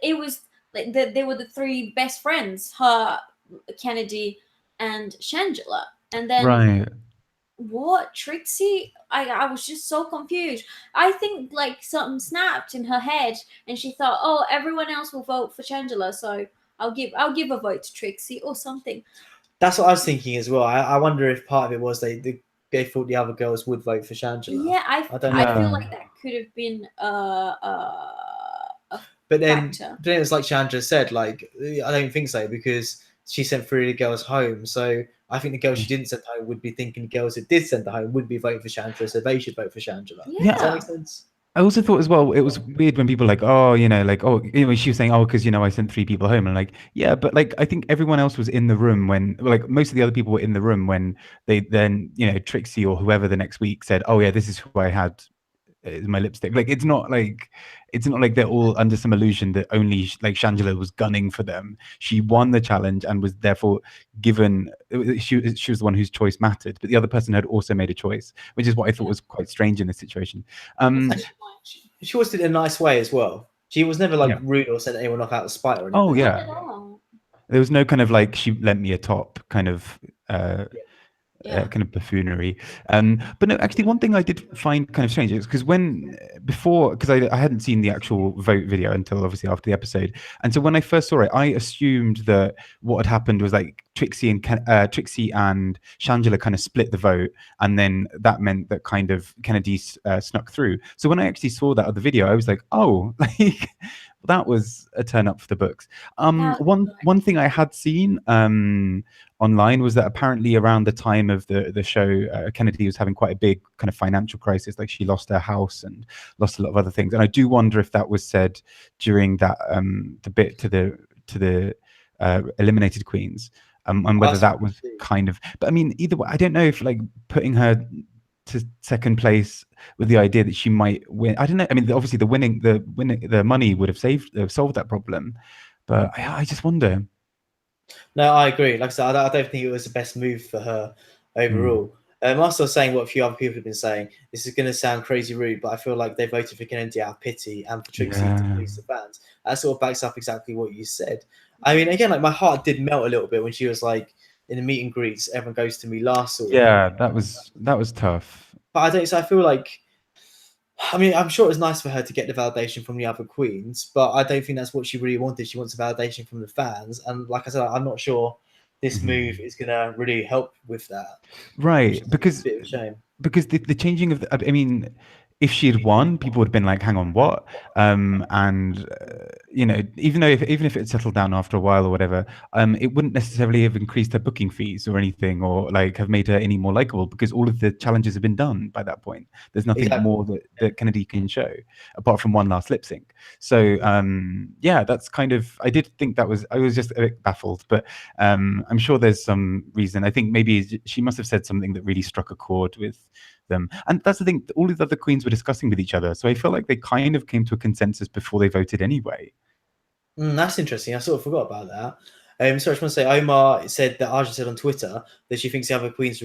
it was like they were the three best friends, her, Kennedy, and Shangela, and then what, Trixie? I was just so confused. I think like something snapped in her head, and she thought, oh, everyone else will vote for Shangela, so I'll give a vote to Trixie or something. That's what I was thinking as well. I wonder if part of it was they thought the other girls would vote for Shangela. Yeah, I feel like that could have been but then factor. It's like Shangela said, like, I don't think so, because she sent 3 of the girls home. So I think the girls she didn't send home would be thinking the girls that did send her home would be voting for Shangela, so they should vote for Shangela. Yeah. Does that make sense? I also thought as well, it was weird when people were like, oh, like, oh, she was saying, oh, because, I sent 3 people home. And like, yeah, but like, I think everyone else was in the room when, like, most of the other people were in the room when they then, Trixie or whoever the next week said, oh yeah, this is who I had as my lipstick. Like, it's not like they're all under some illusion that only like Shangela was gunning for them. She won the challenge and was therefore given, she was the one whose choice mattered, but the other person had also made a choice, which is what I thought was quite strange in this situation. She always did it in a nice way as well. She was never like rude or sent anyone off out of spite or anything. Oh yeah. There was no kind of like, she lent me a top kind of kind of buffoonery. But no, actually, one thing I did find kind of strange is because because I hadn't seen the actual vote video until obviously after the episode, and so when I first saw it, I assumed that what had happened was like Trixie and Shangela kind of split the vote, and then that meant that kind of Kennedy snuck through. So when I actually saw that other video, I was like, oh, like that was a turn up for the books. One thing I had seen online was that apparently around the time of the show, Kennedy was having quite a big kind of financial crisis. Like she lost her house and lost a lot of other things. And I do wonder if that was said during that the bit to the eliminated queens, and whether that was kind of. But I mean, either way, I don't know if like putting her to second place with the idea that she might win. I don't know. I mean, obviously the money would have solved that problem, but I just wonder. No, I agree. Like I said, I don't think it was the best move for her overall. Also saying what a few other people have been saying. This is going to sound crazy rude, but I feel like they voted for Kennedy out of pity and for Trixie to please the fans. That sort of backs up exactly what you said. I mean, again, like my heart did melt a little bit when she was like in the meet and greets. Everyone goes to me last. Yeah, that was tough. But I don't. So I feel like. I mean, I'm sure it was nice for her to get the validation from the other queens, but I don't think that's what she really wanted. She wants a validation from the fans, and like I said, I'm not sure this move is going to really help with that. Right, because a bit of a shame. Because the changing of I mean, if she had won, people would have been like, "Hang on, what?" You know, even if it settled down after a while or whatever, it wouldn't necessarily have increased her booking fees or anything, or like have made her any more likable because all of the challenges have been done by that point. There's nothing more that Kennedy can show apart from one last lip sync. So yeah, that's kind of. I did think I was just a bit baffled, but I'm sure there's some reason. I think maybe she must have said something that really struck a chord with them, and that's the thing. All the other queens were discussing with each other, so I feel like they kind of came to a consensus before they voted anyway. That's interesting. I sort of forgot about that. So I just want to say, Omar said that Aja said on Twitter that she thinks the other queens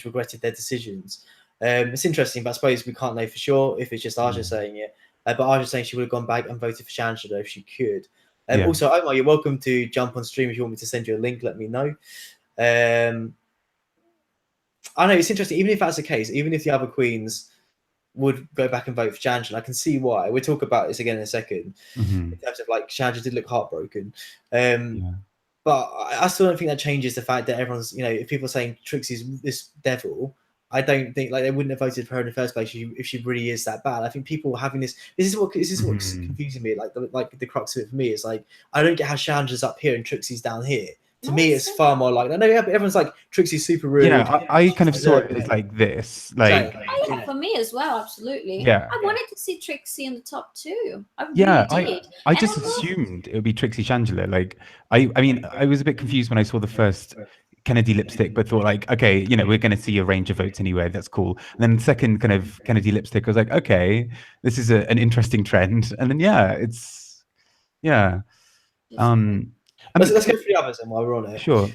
regretted their decisions. It's interesting, but I suppose we can't know for sure if it's just Aja saying it. But Aja's saying she would have gone back and voted for Shangela if she could. Also, Omar, you're welcome to jump on stream if you want me to send you a link. Let me know. I know it's interesting. Even if that's the case, even if the other queens would go back and vote for Shangela, I can see why. We'll talk about this again in a second. In terms of like Shangela did look heartbroken. But I still don't think that changes the fact that everyone's, you know, if people are saying Trixie's this devil, I don't think like they wouldn't have voted for her in the first place if she really is that bad. I think people having this is what's confusing me. Like the crux of it for me is like I don't get how Shangela's up here and Trixie's down here. To me, it's far more like I know everyone's like Trixie's super rude. Yeah, I kind of saw it as like this, like for me as well, absolutely. Yeah, I wanted to see Trixie in the top two. I really did. I just assumed it would be Trixie Shangela. Like I mean, I was a bit confused when I saw the first Kennedy lipstick, but thought like, okay, you know, we're going to see a range of votes anyway. That's cool. And then the second kind of Kennedy lipstick, I was like, okay, this is an interesting trend. And then let's go through the others then while we're on it. Sure.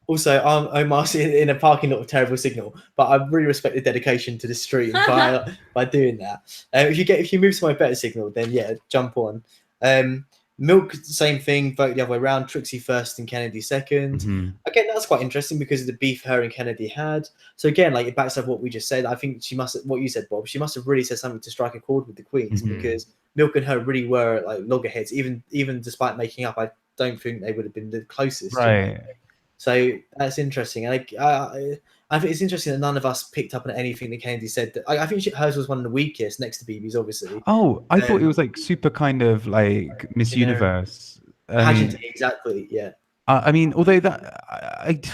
Also, Omar's in a parking lot with terrible signal, but I really respect the dedication to the stream by doing that. If you move to my better signal, then yeah, jump on. Milk, same thing, vote the other way around. Trixie first and Kennedy second. Again, that's quite interesting because of the beef her and Kennedy had. So again, like it backs up what we just said. I think she must have, what you said, Bob, she must have really said something to strike a chord with the queens because Milk and her really were like loggerheads. Even despite making up, I don't think they would have been the closest. Right. So that's interesting. And I think it's interesting that none of us picked up on anything that Kennedy said. I think hers was one of the weakest next to BB's, obviously. Oh, I thought it was like super kind of like Miss Universe. Exactly, yeah. I mean, although that, I do.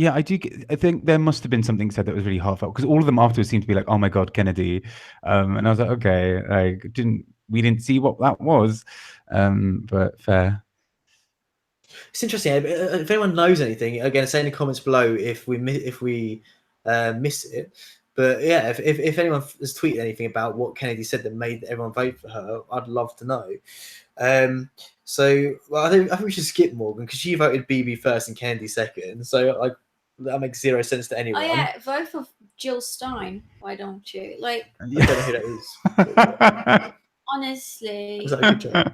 I think there must have been something said that was really heartfelt because all of them afterwards seemed to be like, "Oh my God, Kennedy," and I was like, "Okay, like we didn't see what that was," but fair. It's interesting. If anyone knows anything, again, say in the comments below if we miss it. But yeah, if anyone has tweeted anything about what Kennedy said that made everyone vote for her, I'd love to know. So I think we should skip Morgan because she voted BB first and Kennedy second. So like that makes zero sense to anyone. Oh yeah, vote for Jill Stein. Why don't you? Like I don't know who that is. Honestly, Was that a good joke?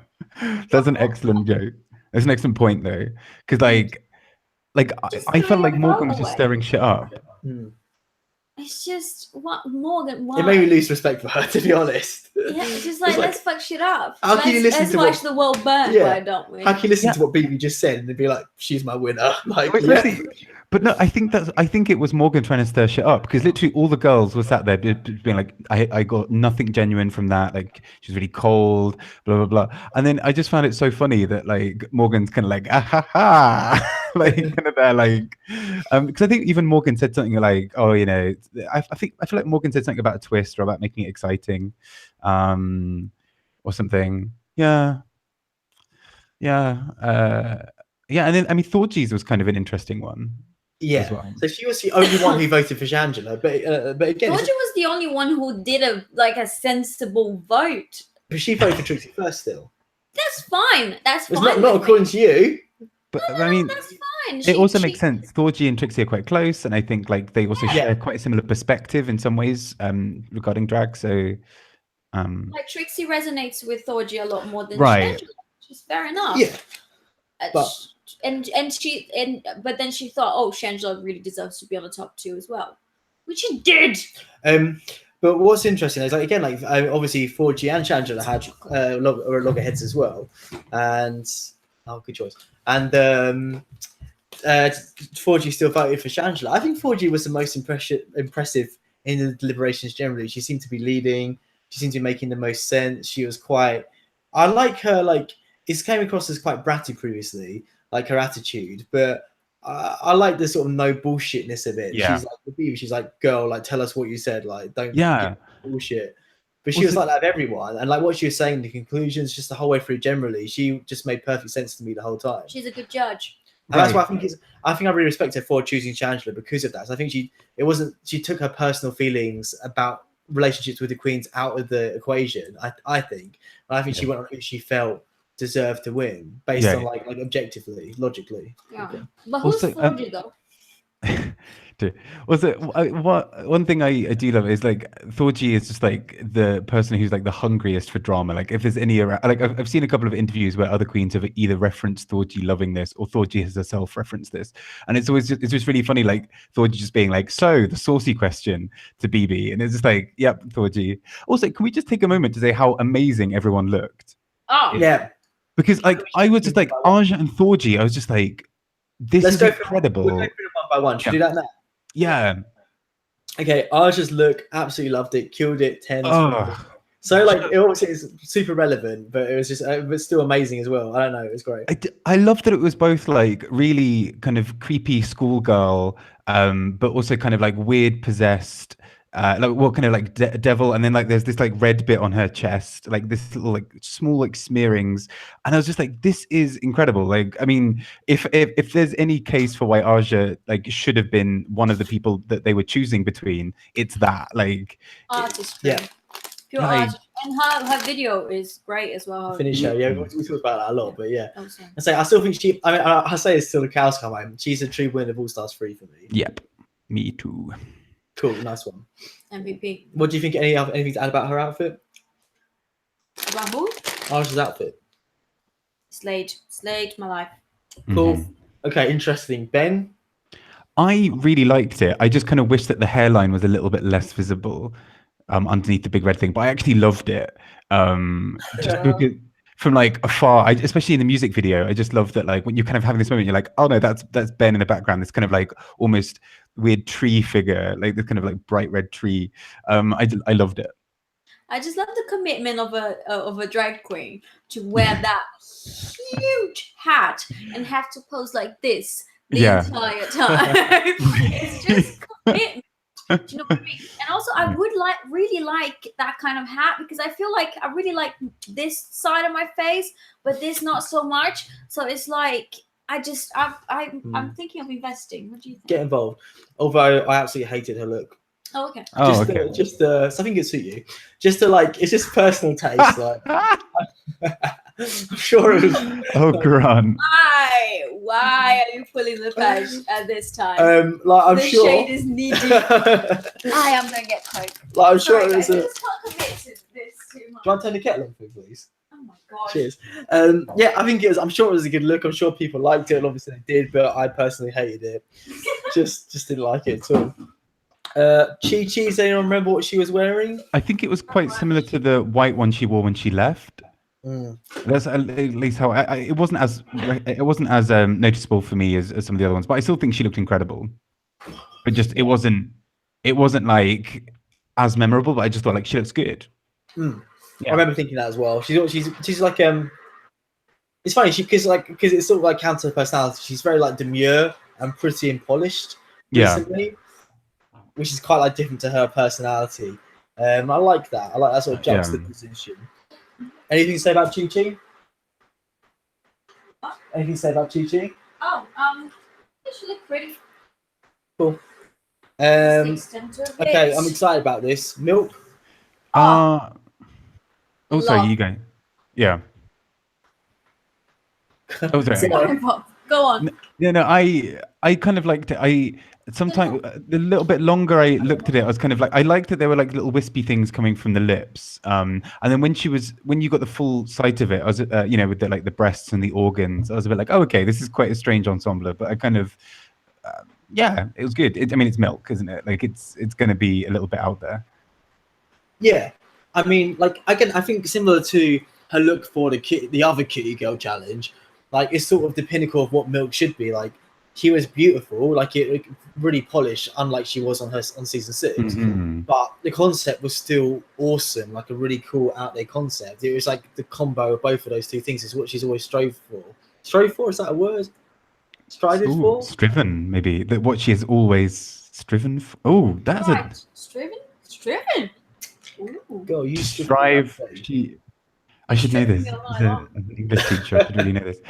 That's an excellent joke. That's an excellent point though, because like I felt like Morgan was just stirring shit up. It's just what Morgan. Why? It made me lose respect for her, to be honest. Yeah, it's just like let's fuck shit up. How can you listen to watch the world burn? Why don't we? How can you listen to what BB just said and be like, "She's my winner"? Like, But no, I think it was Morgan trying to stir shit up because literally all the girls were sat there being like, I got nothing genuine from that. Like she's really cold, blah blah blah. And then I just found it so funny that like Morgan's kind of like, ah ha ha, like kind of there like, because I think even Morgan said something like, oh, you know, I feel like Morgan said something about a twist or about making it exciting, or something. Yeah. And then I mean, Thorgy's was kind of an interesting one. Yeah, well. So she was the only one who voted for Shangela, but again, Thorgy was the only one who did a sensible vote. But she voted for Trixie first still. That's fine. That's fine. It's not according to you. But I mean, that's fine. It also makes sense. Thorgy and Trixie are quite close, and I think like they also share quite a similar perspective in some ways regarding drag. So, like Trixie resonates with Thorgy a lot more than right. Shangela, which is fair enough. Yeah. But then she thought, oh, Shangela really deserves to be on the top 2 as well, which she did. But what's interesting is, like, again, like obviously 4G and Shangela had loggerheads as well, and good choice. And 4G still voted for Shangela. I think 4G was the most impressive in the deliberations generally. She seemed to be leading. She seemed to be making the most sense. She was quite. I like her. Like, it came across as quite bratty previously, like her attitude, but. I like the sort of no bullshitness of it. Yeah. She's like the baby. She's like, girl, like tell us what you said. Like, don't bullshit. But she was like that with everyone, and like what she was saying, the conclusions, just the whole way through. Generally, she just made perfect sense to me the whole time. She's a good judge, and that's why I think I really respect her for choosing Shangela because of that. So I think she took her personal feelings about relationships with the queens out of the equation. I think, and I think she went on who she felt deserve to win based on like objectively, logically. Yeah. Okay. But who's Thorgy though? One thing I do love is like Thorgy is just like the person who's like the hungriest for drama. Like if there's any like I've seen a couple of interviews where other queens have either referenced Thorgy loving this or Thorgy has herself referenced this, and it's just really funny. Like Thorgy just being like, so the saucy question to BB, and it's just like, yep, Thorgy. Also, can we just take a moment to say how amazing everyone looked? Oh yeah. Because like I was just like Aja and Thorgy, I was just like, this is incredible. We'll go through them one by one. Should we do that now? Yeah. Okay, Aja's look, absolutely loved it, killed it, 10. So like it also is super relevant, but it was just still amazing as well. I don't know, it was great. I love that it was both like really kind of creepy schoolgirl, but also kind of like weird possessed. Like what kind of like devil, and then like there's this like red bit on her chest, like this little like small like smearings, and I was just like, this is incredible. Like, I mean, if there's any case for why Aja like should have been one of the people that they were choosing between, it's that. Like, artistry, pure art, and her video is great as well. Finish her, we talk about that a lot, but yeah. Oh, I still think she. I mean, I say it's still the cows come home. She's a true winner of All Stars 3 for me. Yep, me too. Cool, nice one. MVP. What do you think? Anything to add about her outfit? About who? Aja's outfit. Slayed my life. Cool. Mm-hmm. Okay, interesting. Ben? I really liked it. I just kind of wish that the hairline was a little bit less visible underneath the big red thing, but I actually loved it. Just because from like afar, especially in the music video, I just love that like when you're kind of having this moment, you're like, oh no, that's Ben in the background. This kind of like almost weird tree figure, like this kind of like bright red tree. I loved it. I just love the commitment of a drag queen to wear that huge hat and have to pose like this the entire time. It's just commitment. Do you know what I mean? And also, I would really like that kind of hat because I feel like I really like this side of my face, but this not so much. So it's like I'm thinking of investing. What do you think? Get involved. Although I absolutely hated her look. Oh, okay. So I think it's suit you. Just to like, it's just personal taste. Like, I'm sure it was. Oh, Grant. Why are you pulling the page at this time? Like I'm the sure. shade is needy. I am gonna get coke. Like I'm sure it was I just can't commit to this too much. Do you want to turn the kettle on, please? Oh my god. Cheers. Yeah, I think it was. I'm sure it was a good look. I'm sure people liked it. And obviously they did, but I personally hated it. just didn't like it at all. Chi Chi, does anyone remember what she was wearing? I think it was quite similar to the white one she wore when she left. That's at least how it wasn't as noticeable for me as some of the other ones, but I still think she looked incredible. But just it wasn't like as memorable, but I just thought like she looks good. Yeah. I remember thinking that as well. She's like it's funny because it's sort of like counter personality. She's very like demure and pretty and polished recently, which is quite like different to her personality. I like that. I like that sort of juxtaposition. Anything to say about Chi Chi? Anything to say about Chi Chi? Oh, she looked pretty. Cool. Okay, I'm excited about this. Milk. Oh, sorry, you go. Yeah. Oh, sorry. Go on. Yeah, no, I kind of liked it. I sometimes the little bit longer I looked at it, I was kind of like, I liked that there were like little wispy things coming from the lips. And then when you got the full sight of it, I was, you know, with the like the breasts and the organs, I was a bit like, oh, okay, this is quite a strange ensemble, but I kind of, yeah, it was good. I mean, it's Milk, isn't it? Like it's going to be a little bit out there. Yeah, I mean, like again, I think similar to her look for the other Kitty Girl challenge, like it's sort of the pinnacle of what Milk should be. Like she was beautiful, like it really polished, unlike she was on season 6. Mm-hmm. But the concept was still awesome, like a really cool out there concept. It was like the combo of both of those two things is what she's always strove for. Strove for, is that a word? Strided for? Striven, maybe. That what she has always striven for. Oh, that's Right. Striven. Ooh. Girl, you strive. I should know this. As an English teacher, I should really know this.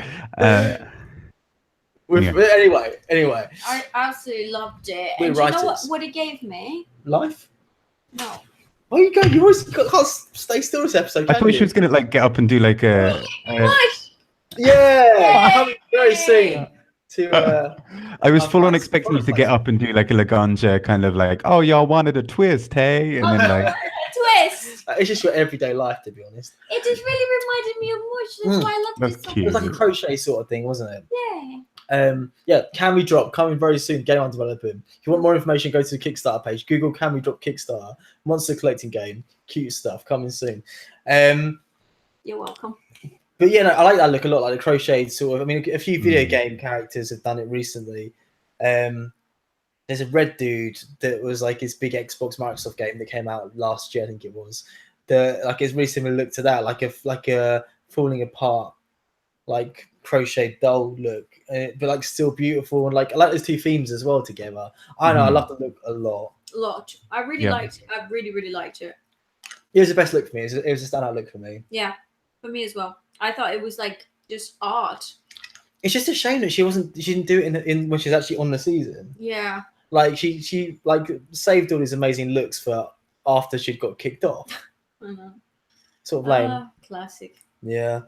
Anyway. I absolutely loved it. We're And do you know writers. what it gave me? Life? No. Oh, you go. You always can't stay still this episode. I thought she was gonna like get up and do like a. What? Yeah, coming very soon. To I was full on expecting you to get up and do like a Laganja kind of like, oh, y'all wanted a twist, hey, and then like. Twist. it's just your everyday life, to be honest. It just really reminded me of Mush. That's why I loved That's it so cute. It was much. like a crochet sort of thing, wasn't it? Yeah. Yeah. Can We Drop coming very soon. Game on developing. If you want more information, go to the Kickstarter page. Google Can We Drop Kickstarter. Monster collecting game. Cute stuff coming soon. You're welcome. But yeah, no, I like that look a lot, like the crocheted sort of. I mean, a few video game characters have done it recently. There's a red dude that was like his big Xbox Microsoft game that came out last year, I think it was. It's really similar look to that, like a falling apart, like crocheted doll look, but like still beautiful, and like I like those two themes as well together. I know, I love the look a lot. I really liked it. I really liked it. It was the best look for me. It was a standout look for me. Yeah, for me as well. I thought it was like just art. It's just a shame that she didn't do it in when she's actually on the season. Yeah. Like she like saved all these amazing looks for after she'd got kicked off. I know. Sort of lame. Classic. Yeah.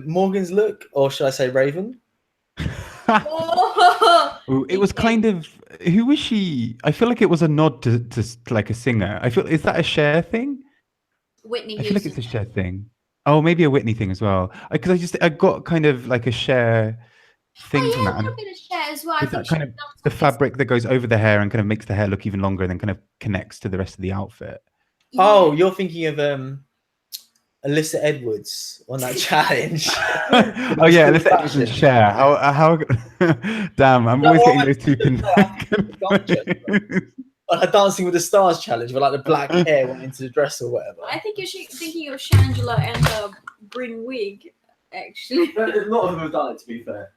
Morgan's look, or should I say Raven? Oh, It was kind of, who was she? I feel like it was a nod to like a singer. Is that a Cher thing? Whitney I feel like Houston. it's a Cher thing. Oh, maybe a Whitney thing as well. Because I got kind of like a Cher thing from that. A little bit of Cher as well. I With think that kind of the fabric that goes over the hair and kind of makes the hair look even longer and then kind of connects to the rest of the outfit. Yeah. Oh, you're thinking of Alyssa Edwards on that challenge. Oh yeah, Alyssa Edwards and Cher. How damn, I'm always getting those two On her Dancing with the Stars challenge, where like the black hair went into the dress or whatever. I think you're thinking of Shangela and her green wig, actually. A lot of them have done it, to be fair.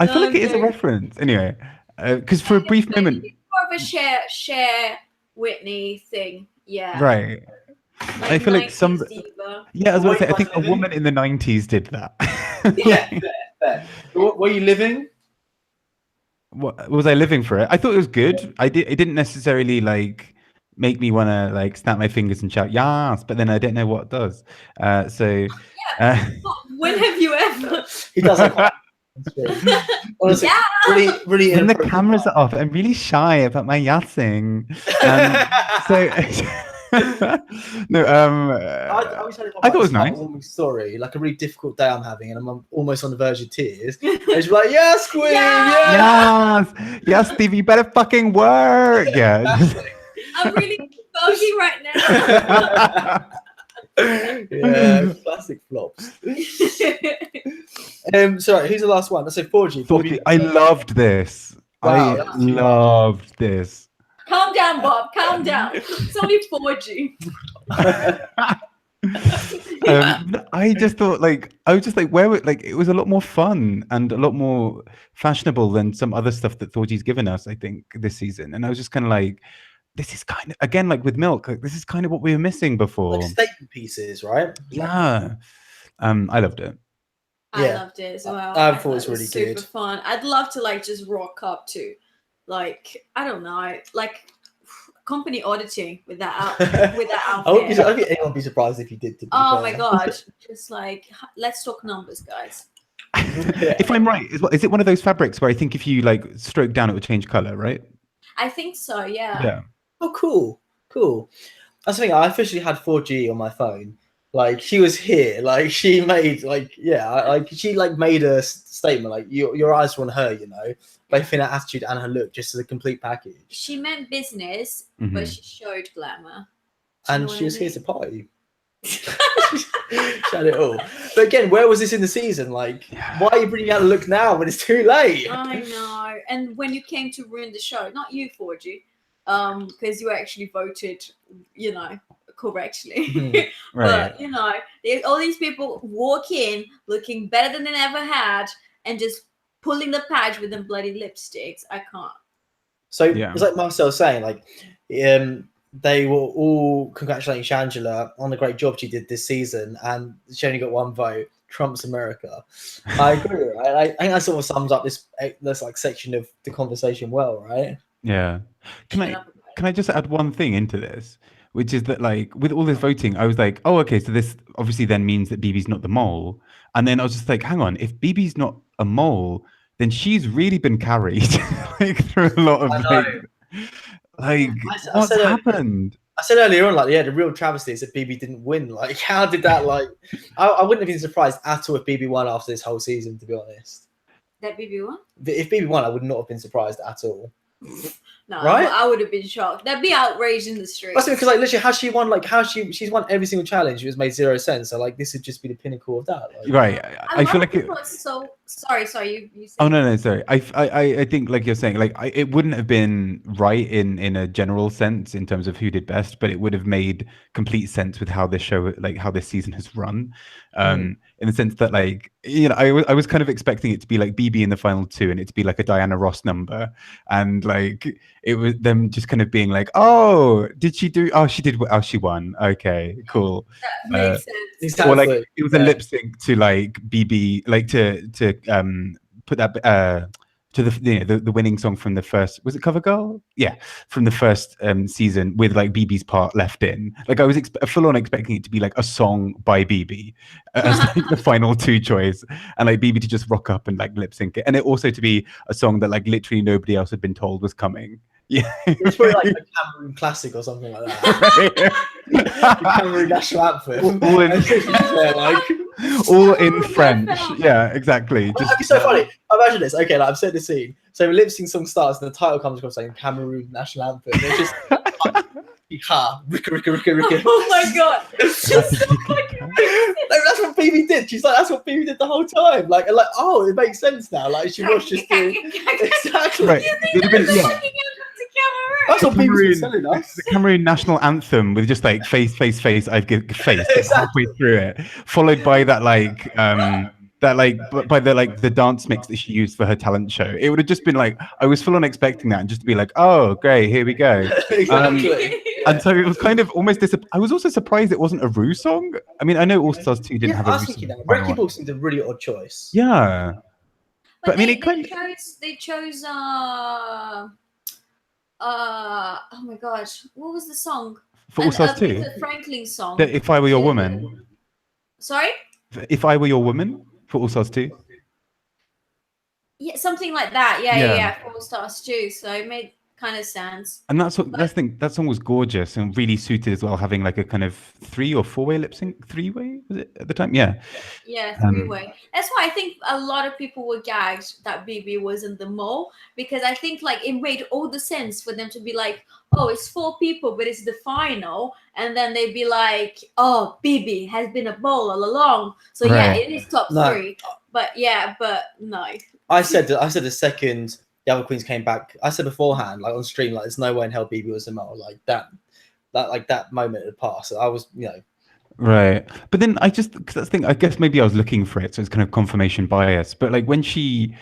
I feel like it is a reference. Anyway, because for a brief moment, more of a Cher Whitney thing. Yeah. Right. Like I feel like 90s diva. Yeah, I was going to say, I think a woman in the 90s did that. Yeah, fair. Were you living? What was I living for it? I thought it was good. It didn't necessarily like make me want to like snap my fingers and shout yes, but then I don't know what does. So when have you ever? He doesn't. Honestly, Yeah. really. When the cameras are off, I'm really shy about my yassing. No, I thought it was nice. Sorry, like a really difficult day I'm having, and I'm almost on the verge of tears. It's like, yes, queen, yes, Steve, you better fucking work. Yeah. I'm really bogey right now. Yeah, classic flops. Sorry, who's the last one? Let's say 4G. I loved this. Wow, I loved this. Calm down, Bob. Calm down. It's only 4G. I just thought I was just like, it was a lot more fun and a lot more fashionable than some other stuff that Thorgy's given us, I think, this season. And I was just kind of like, this is kind of, again, like with Milk, like, this is kind of what we were missing before. Like statement pieces, right? Yeah. I loved it. I loved it as well. I thought it was really super good. Fun. I'd love to like just rock up to, like, I don't know, like company auditing with that outfit. I don't think anyone would be surprised if you did. Oh my god! Just like, let's talk numbers, guys. If I'm right, is it one of those fabrics where I think if you like stroke down, it would change color, right? I think so. Yeah. Yeah. Oh, cool. That's the thing. I officially had 4G on my phone. Like she was here. Like she made she made a statement. Like your eyes were on her. You know, both in her attitude and her look, just as a complete package. She meant business, but she showed glamour. And she was here to party. She had it all. But again, where was this in the season? Like, why are you bringing out a look now when it's too late? I know. And when you came to ruin the show, not you, 4G, because you actually voted, you know, correctly. Right. But, you know, all these people walk in looking better than they ever had and just pulling the patch with them bloody lipsticks. I can't. So it's like Marcel was saying, like, they were all congratulating Shangela on the great job she did this season, and she only got one vote. Trump's America. I agree. Right? I think that sort of sums up this like section of the conversation well, right? Yeah. Can I just add one thing into this, which is that like with all this voting, I was like, oh, okay, so this obviously then means that BB's not the mole, and then I was just like, hang on, if BB's not a mole, then she's really been carried like through a lot of what's happened? I said earlier on, like, the real travesty is that BB didn't win. Like, how did that, like, I wouldn't have been surprised at all if BB won after this whole season, to be honest. That BB won? If BB won, I would not have been surprised at all. No, right? I would have been shocked. That'd be outrage in the street. That's because, like, literally, she's won every single challenge. It was made 0 sense. So, like, this would just be the pinnacle of that. Like, right. I feel like so sorry. You oh no, sorry. I think, like you're saying, like it wouldn't have been right in a general sense in terms of who did best, but it would have made complete sense with how this show, like how this season has run, in the sense that, like, you know, I was kind of expecting it to be like BB in the final 2, and it to be like a Diana Ross number, and like it was them just kind of being like, oh, did she do? Oh, she did. Oh, she won. Okay, cool. That makes sense. Exactly. Or like it was a lip sync to like BB, like to put that to the winning song from the first, was it Cover Girl? Yeah, from the first season, with like BB's part left in. Like I was full on expecting it to be like a song by BB as like the final 2 choice, and like BB to just rock up and like lip sync it, and it also to be a song that like literally nobody else had been told was coming. Yeah, it's probably like a Cameroon classic or something like that. The Cameroon national anthem. All in French. Yeah, exactly. That'd be so funny. Imagine this. Okay, like I've set the scene. So a lip sync song starts and the title comes across saying Cameroon national anthem. It's just Ricka. Oh my god. That's what BB did. She's like, that's what BB did the whole time. Like, oh, it makes sense now. Like she was just doing exactly. Right. That's what BB was telling us. The Cameroon national anthem with just like face, I'd give face halfway through it, followed by that like by the dance mix that she used for her talent show. It would have just been like, I was full on expecting that, and just to be like, oh great, here we go. Exactly. And so it was kind of almost I was also surprised it wasn't a Ru song. I mean, I know All Stars 2 didn't have a Ru song. Wrecking Ball seemed a really odd choice. Yeah. But I mean, they chose oh my gosh, what was the song for All Stars 2? The Franklin song. If I Were Your Woman. Sorry? If I Were Your Woman for All Stars 2. Yeah, something like that. Yeah, for All Stars 2. So it made kind of sense. And that's that song was gorgeous and really suited as well, having like a kind of 3 or 4-way lip sync, 3-way was it at the time? Yeah, 3-way. That's why I think a lot of people were gagged that BB wasn't the mole, because I think like it made all the sense for them to be like, oh, it's 4 people, but it's the final, and then they'd be like, oh, BB has been a mole all along, so yeah, it is top 3. But no. I said the second the other queens came back, I said beforehand, like on stream, like there's no way in hell BB was a mole. Like that moment had passed. I was, you know. Right. But then I just, because that's the thing, I guess maybe I was looking for it, so it's kind of confirmation bias. But like when they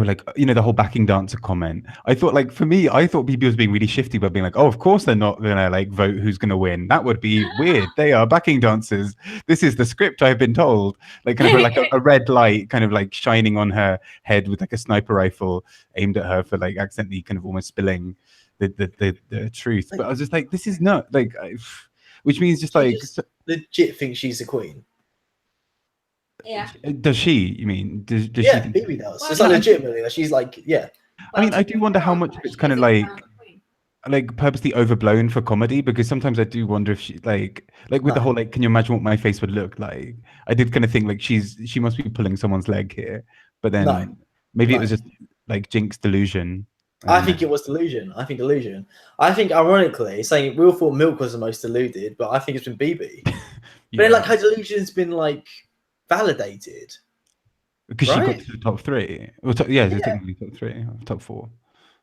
were like, you know, the whole backing dancer comment, I thought, like, for me, I thought BB was being really shifty by being like, oh, of course they're not gonna like vote who's gonna win. That would be weird. They are backing dancers. This is the script I've been told. Like kind of like a red light kind of like shining on her head with like a sniper rifle aimed at her for like accidentally kind of almost spilling the truth. But I was just like, this is not like which means just like legit think she's the queen. Yeah. Does she? You mean? Does she Yeah, think? BB does. Well, It's like yeah. legitimately. Like, she's like, yeah. I mean, I do wonder how much of it's kind of like purposely overblown for comedy, because sometimes I do wonder if she like with the No. whole like, can you imagine what my face would look like? I did kind of think like she must be pulling someone's leg here, but then No. maybe it No. was just like Jinx delusion. I think it was delusion. I think delusion. I think, ironically, saying we all thought Milk was the most deluded, but I think it's been BB. But then, like, her delusion's been like validated. because she got right? to the top three. Well, yeah, technically top three, top four.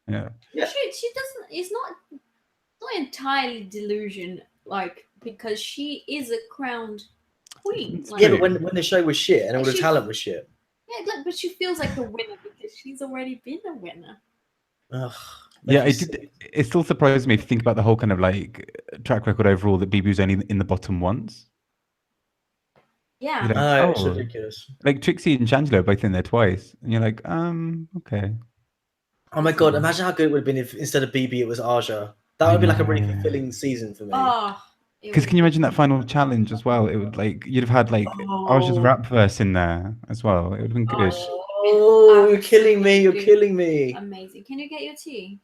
Yeah. Yeah. She doesn't. It's not entirely delusion, like, because she is a crowned queen. It's Like, Yeah, true. but when the show was shit and all the She- talent was shit. yeah, like, but she feels like a winner because she's already been a winner. Ugh, Yeah, makes it me did. It still surprised me if you think about the whole kind of like track record overall that BB was only in the bottom once. Yeah. You're like, sick. It's oh, ridiculous. like Trixie and Shangela are both in there twice, and you're like, okay. Oh my god! Imagine how good it would have been if instead of BB it was Aja. That would be like a really fulfilling season for me. Oh. Because can you imagine that final challenge as well? It would like you'd have had like Aja's rap verse in there as well. It would have been good. Oh, you're killing me! You're killing me! Amazing. Can you get your tea?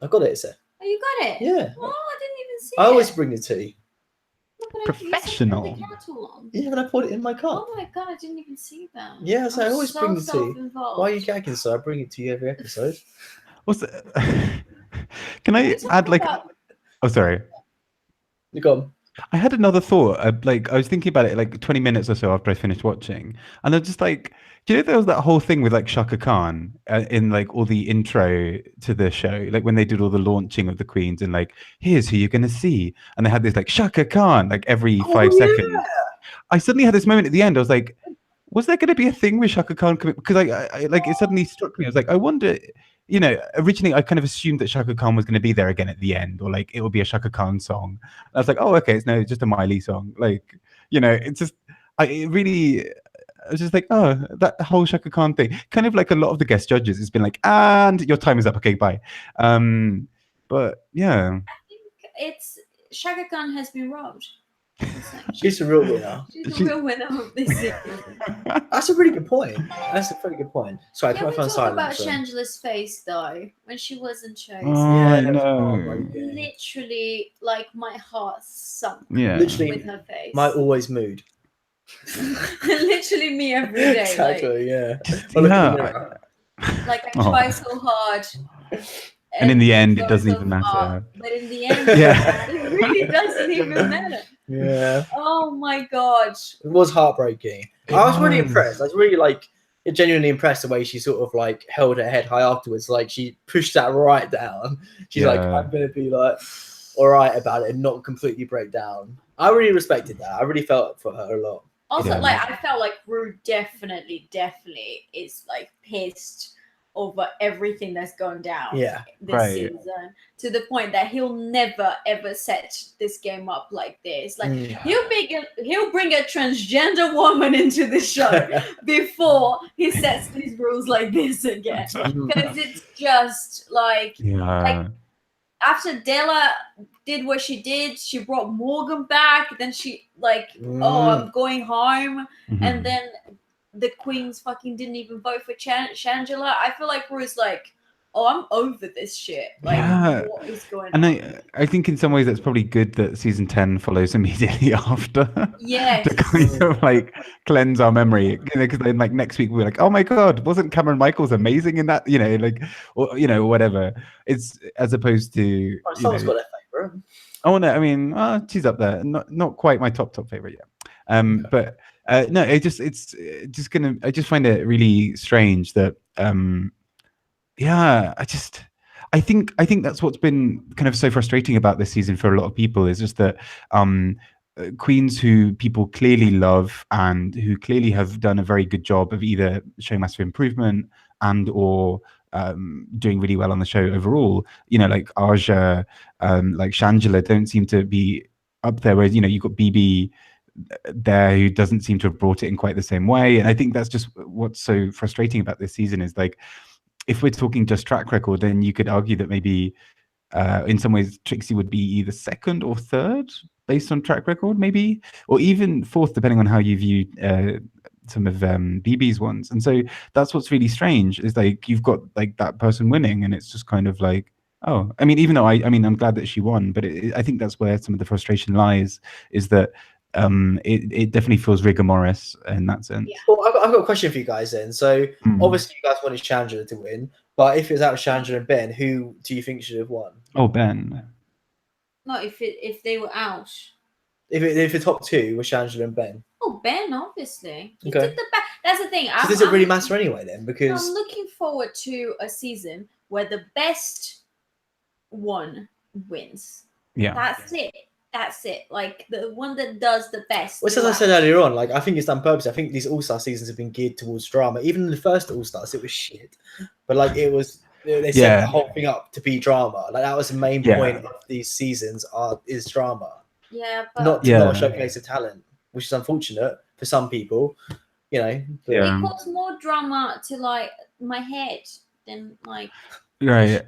I got it, Seth. Oh, you got it? Yeah. Oh, I didn't even see I always it. bring the tea. Look at it. You said Professional. you put the kettle on. Yeah, and I put it in my cup. Oh my god, I didn't even see that. Yeah, so I I'm always so bring the tea. self-involved. Why are you gagging, sir? I bring it to you every episode. What's the... Can I talk add like? about- Oh, sorry. You go. I had another thought. Like I was thinking about it like 20 minutes or so after I finished watching, and I was just like, do you know there was that whole thing with like Shaka Khan in like all the intro to the show, like when they did all the launching of the queens and like, here's who you're gonna see, and they had this like Shaka Khan like every 5 seconds. I suddenly had this moment at the end. I was like, was there going to be a thing with Shaka Khan coming? Because I like it suddenly struck me. I was like, I wonder. You know, originally I kind of assumed that Shaka Khan was going to be there again at the end, or like it would be a Shaka Khan song. And I was like, oh, okay, it's just a Miley song. Like, you know, it's just, I was just like, oh, that whole Shaka Khan thing. Kind of like a lot of the guest judges, it's been like, and your time is up. Okay, bye. But yeah, I think it's Shaka Khan has been robbed. She's a real winner. She's the real winner of this season. That's a really good point. That's a pretty good point. Sorry, I Can put we my phone talk silent. about so- Shangela's face though when she wasn't chosen? oh, Yeah, I that was know. heartbreaking. Literally, like my heart sunk Yeah, Literally, with her face. my always mood. Literally me every day. Exactly, yeah. Just- I look in the yeah. mirror. Like I Oh. try so hard. And in the end, it go doesn't so even far, matter. But in the end, Yeah. it really doesn't even matter. Yeah. Oh my god. It was heartbreaking. It I was really was. impressed. I was really like genuinely impressed the way she sort of like held her head high afterwards. Like she pushed that right down. She's like, Yeah. I'm gonna be like all right about it and not completely break down. I really respected that. I really felt for her a lot. Also, Yeah. like I felt like Rue definitely is like pissed over everything that's going down Yeah. this Right. season, to the point that he'll never ever set this game up like this. Like Mm. he'll bring a transgender woman into the show before he sets these rules like this again. Because it's just like Yeah. after Della did what she did, she brought Morgan back. Then she like, oh, Mm. I'm going home, Mhm. and then the queens fucking didn't even vote for Shangela. I feel like Rue's like, oh, I'm over this shit. Like, Yeah. what is going And on? I think in some ways that's probably good that season 10 follows immediately after. Yes. To kind of like cleanse our memory, because then like next week we're like, oh my god, wasn't Cameron Michaels amazing in that? You know, like, or you know, whatever. It's as opposed to you Someone's know, got their favourite. oh no, I mean, she's up there, not quite my top favorite yet. But no, it's just gonna. I just find it really strange that yeah, I think that's what's been kind of so frustrating about this season for a lot of people is just that queens who people clearly love and who clearly have done a very good job of either showing massive improvement and or doing really well on the show overall, you know, like Aja, like Shangela don't seem to be up there, whereas, you know, you've got BB there who doesn't seem to have brought it in quite the same way. And I think that's just what's so frustrating about this season is like, if we're talking just track record, then you could argue that maybe in some ways Trixie would be either second or third based on track record, maybe, or even fourth, depending on how you view BB's ones, and so that's what's really strange is like you've got like that person winning, and it's just kind of like, oh, I mean, even though I mean, I'm glad that she won, but I think that's where some of the frustration lies, is that it definitely feels rigormorous in that sense. Yeah. Well, I've got a question for you guys then. So Mm. obviously you guys wanted Chandler to win, but if it was out of Chandler and Ben, who do you think should have won? Oh, Ben. No, if they were out. If the top two were Chandler and Ben, Oh, Ben, obviously. He Okay. did the best. That's the thing. so does it really matter anyway then? Because I'm looking forward to a season where the best one wins. Yeah. That's it. That's it. Like the one that does the best. well, as I said earlier on, like I think it's done purpose. I think these All-Star seasons have been geared towards drama. Even in the first All-Stars, it was shit, but like it was. They set Yeah. the whole thing up to be drama. Like that was the main Yeah. point of these seasons is drama, Yeah, but not Yeah. a showcase of talent, which is unfortunate for some people. You know, but Yeah. it caused more drama to like my head than like. Right.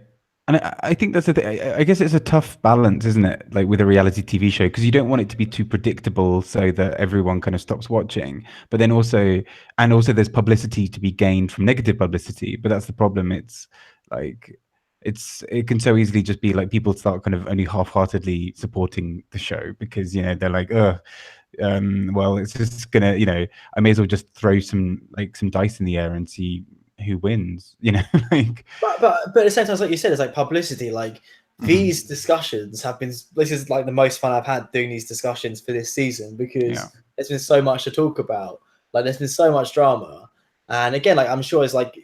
And I think that's the thing. I guess it's a tough balance, isn't it? Like with a reality TV show, because you don't want it to be too predictable so that everyone kind of stops watching. But then also there's publicity to be gained from negative publicity. But that's the problem. It's like it can so easily just be like people start kind of only half-heartedly supporting the show because they're like, well, it's just gonna, I may as well just throw some dice in the air and see who wins, like. But at the same time, like you said, it's like publicity. Like these discussions have been. This is like the most fun I've had doing these discussions for this season because there's been so much to talk about. Like there's been so much drama, and again, like I'm sure it's like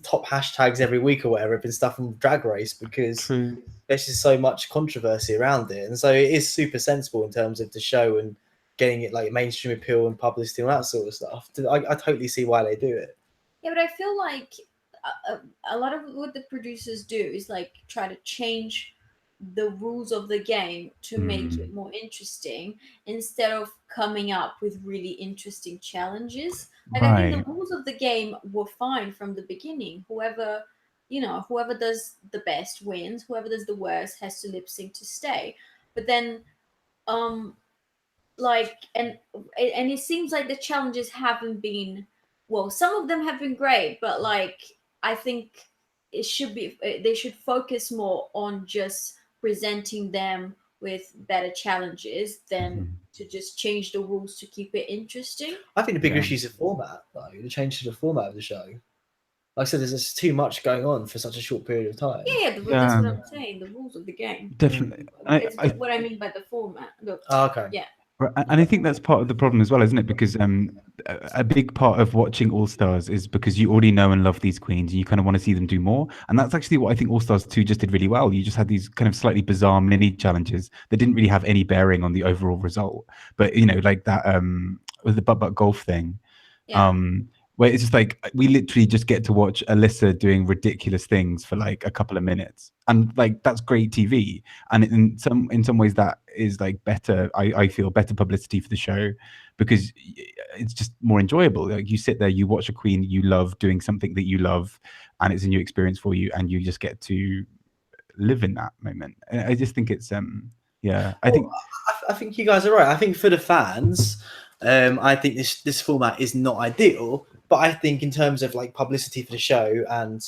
top hashtags every week or whatever have been stuff from Drag Race because there's just so much controversy around it, and so it is super sensible in terms of the show and getting it like mainstream appeal and publicity and all that sort of stuff. I totally see why they do it. Yeah, but I feel like a lot of what the producers do is like try to change the rules of the game to make it more interesting instead of coming up with really interesting challenges. Like I think the rules of the game were fine from the beginning. Whoever does the best wins. Whoever does the worst has to lip sync to stay. But then, and it seems like the challenges haven't been. Well, some of them have been great, but like I think they should focus more on just presenting them with better challenges than to just change the rules to keep it interesting. I think the bigger issue is the format, though. The change to the format of the show. Like I said, there's just too much going on for such a short period of time. Yeah, that's what I'm saying. The rules of the game. Definitely. What I mean by the format. Look, okay. Yeah. And I think that's part of the problem as well, isn't it? Because a big part of watching All Stars is because you already know and love these queens and you kind of want to see them do more. And that's actually what I think All Stars 2 just did really well. You just had these kind of slightly bizarre mini challenges that didn't really have any bearing on the overall result. But, like that with the butt golf thing. Yeah. Where it's just like we literally just get to watch Alyssa doing ridiculous things for like a couple of minutes, and like that's great TV. And in some ways that is like better. I feel better publicity for the show because it's just more enjoyable. Like you sit there, you watch a queen you love doing something that you love, and it's a new experience for you, and you just get to live in that moment. And I just think it's I think you guys are right. I think for the fans, I think this format is not ideal. But I think in terms of like publicity for the show and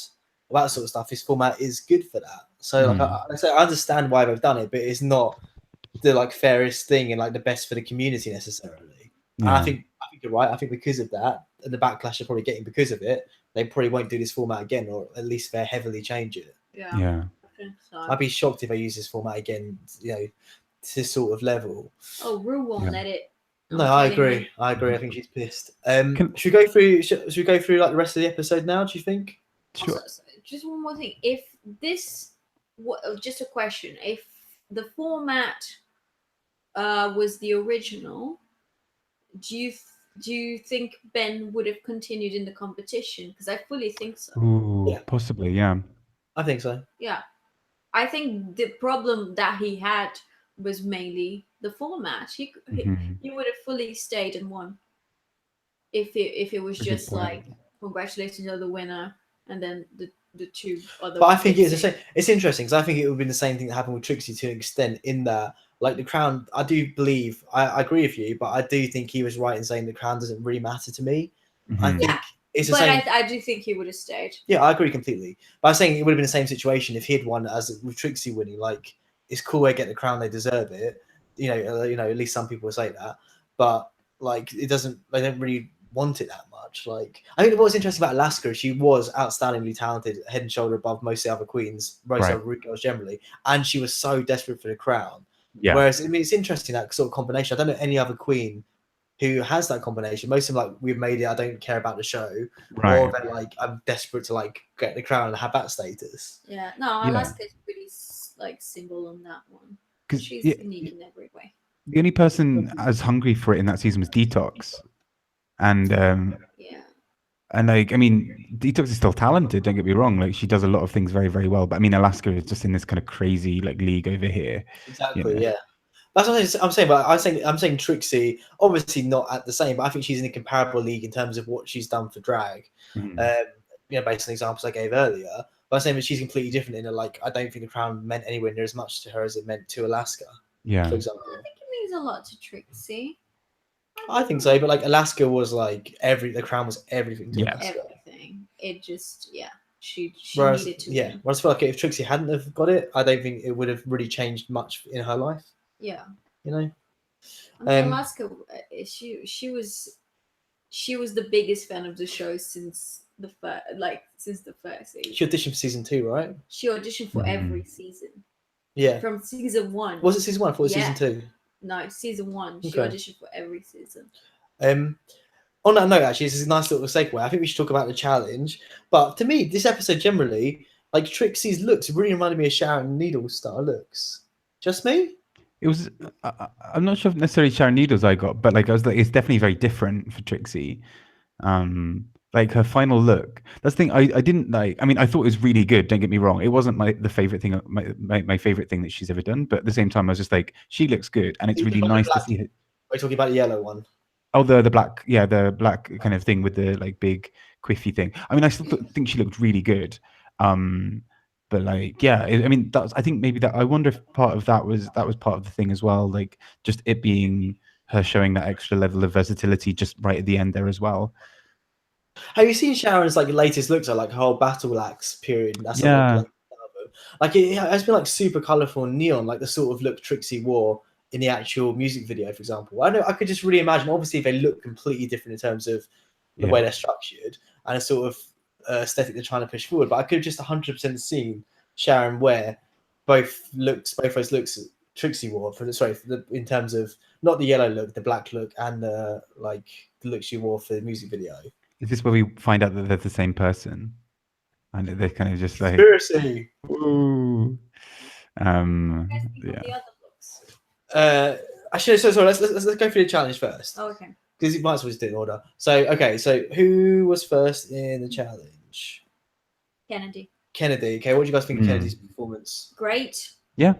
all that sort of stuff, this format is good for that. So like I understand why they've done it, but it's not the like fairest thing and like the best for the community necessarily. And I think you're right. I think because of that and the backlash they're probably getting because of it, they probably won't do this format again, or at least they'll heavily change it. Yeah. I think so. I'd be shocked if they use this format again, to this sort of level. Oh, Rue won't let it. No, I agree. I think she's pissed. Should we go through? Should we go through like the rest of the episode now? Do you think? Sure. Also, just one more thing. If this, just a question. If the format was the original, do you think Ben would have continued in the competition? Because I fully think so. Ooh, possibly, yeah. I think so. Yeah, I think the problem that he had was mainly the format. He would have fully stayed and won if it was just like congratulations, you're the winner, and then the two other. But I think it's the same. It's interesting because I think it would have been the same thing that happened with Trixie to an extent, in that like the crown, I do believe I agree with you, but I do think he was right in saying the crown doesn't really matter to me. I think it's the But same. I do think he would have stayed. Yeah, I agree completely. But I'm saying it would have been the same situation if he'd won as with Trixie winning. Like, it's cool they get the crown, they deserve it. At least some people say that. But like, they don't really want it that much. Like, I think what was interesting about Alaska is she was outstandingly talented, head and shoulder above most of the other queens, most other root girls generally, and she was so desperate for the crown. Yeah. Whereas, I mean, it's interesting that sort of combination. I don't know any other queen who has that combination. Most of them, like, we've made it, I don't care about the show, or they're like, I'm desperate to like get the crown and have that status. Yeah, no, Alaska is pretty like single on that one. She's unique in every way. The only person as hungry for it in that season was Detox, and and like, I mean, Detox is still talented. Don't get me wrong; like, she does a lot of things very, very well. But I mean, Alaska is just in this kind of crazy like league over here. Exactly. Yeah. That's what I'm saying. But I'm saying Trixie, obviously not at the same, but I think she's in a comparable league in terms of what she's done for drag. Mm-hmm. Based on the examples I gave earlier. But I'm saying that she's completely different in a, like, I don't think the crown meant anywhere near as much to her as it meant to Alaska. Yeah. For example. I think it means a lot to Trixie. I think so, but like Alaska was like the crown was everything to Alaska. Everything. It just she needed to win. Whereas I feel like if Trixie hadn't have got it, I don't think it would have really changed much in her life. Yeah. You know? I mean, Alaska, she was the biggest fan of the show since the first season. She auditioned for season 2, right? She auditioned for every season. Yeah. From season 1. Was it season 1? I thought it was season 2. No, season 1. She auditioned for every season. On that note, actually, this is a nice little segue. I think we should talk about the challenge. But to me, this episode generally, like, Trixie's looks really reminded me of Sharon Needles' style looks. Just me? It was. I'm not sure if necessarily Sharon Needles I got, but like, I was like, it's definitely very different for Trixie. Like, her final look. That's the thing. I didn't like. I mean, I thought it was really good. Don't get me wrong. It wasn't the favorite thing. My favorite thing that she's ever done. But at the same time, I was just like, she looks good, and it's really nice to see her. Are you talking about the yellow one? Oh, the black, the black kind of thing with the like big quiffy thing. I mean, I still think she looked really good. But like, I mean, I think maybe that, I wonder if part of that was part of the thing as well. Like, just it being her showing that extra level of versatility just right at the end there as well. Have you seen Sharon's like latest looks at like her whole battle axe period? That's like it has been like super colorful and neon, like the sort of look Trixie wore in the actual music video, for example. I could just really imagine. Obviously, they look completely different in terms of the way they're structured and a sort of aesthetic they're trying to push forward. But I could have just 100% seen Sharon wear both those looks Trixie wore. In terms of not the yellow look, the black look, and the look she wore for the music video. Is this where we find out that they're the same person? And they're kind of just like conspiracy. Ooh. The other looks. Actually, sorry. Let's go through the challenge first. Oh, okay. Because you might as well just do it in order. So who was first in the challenge? Kennedy. Okay, what do you guys think of Kennedy's performance? Great. Yeah.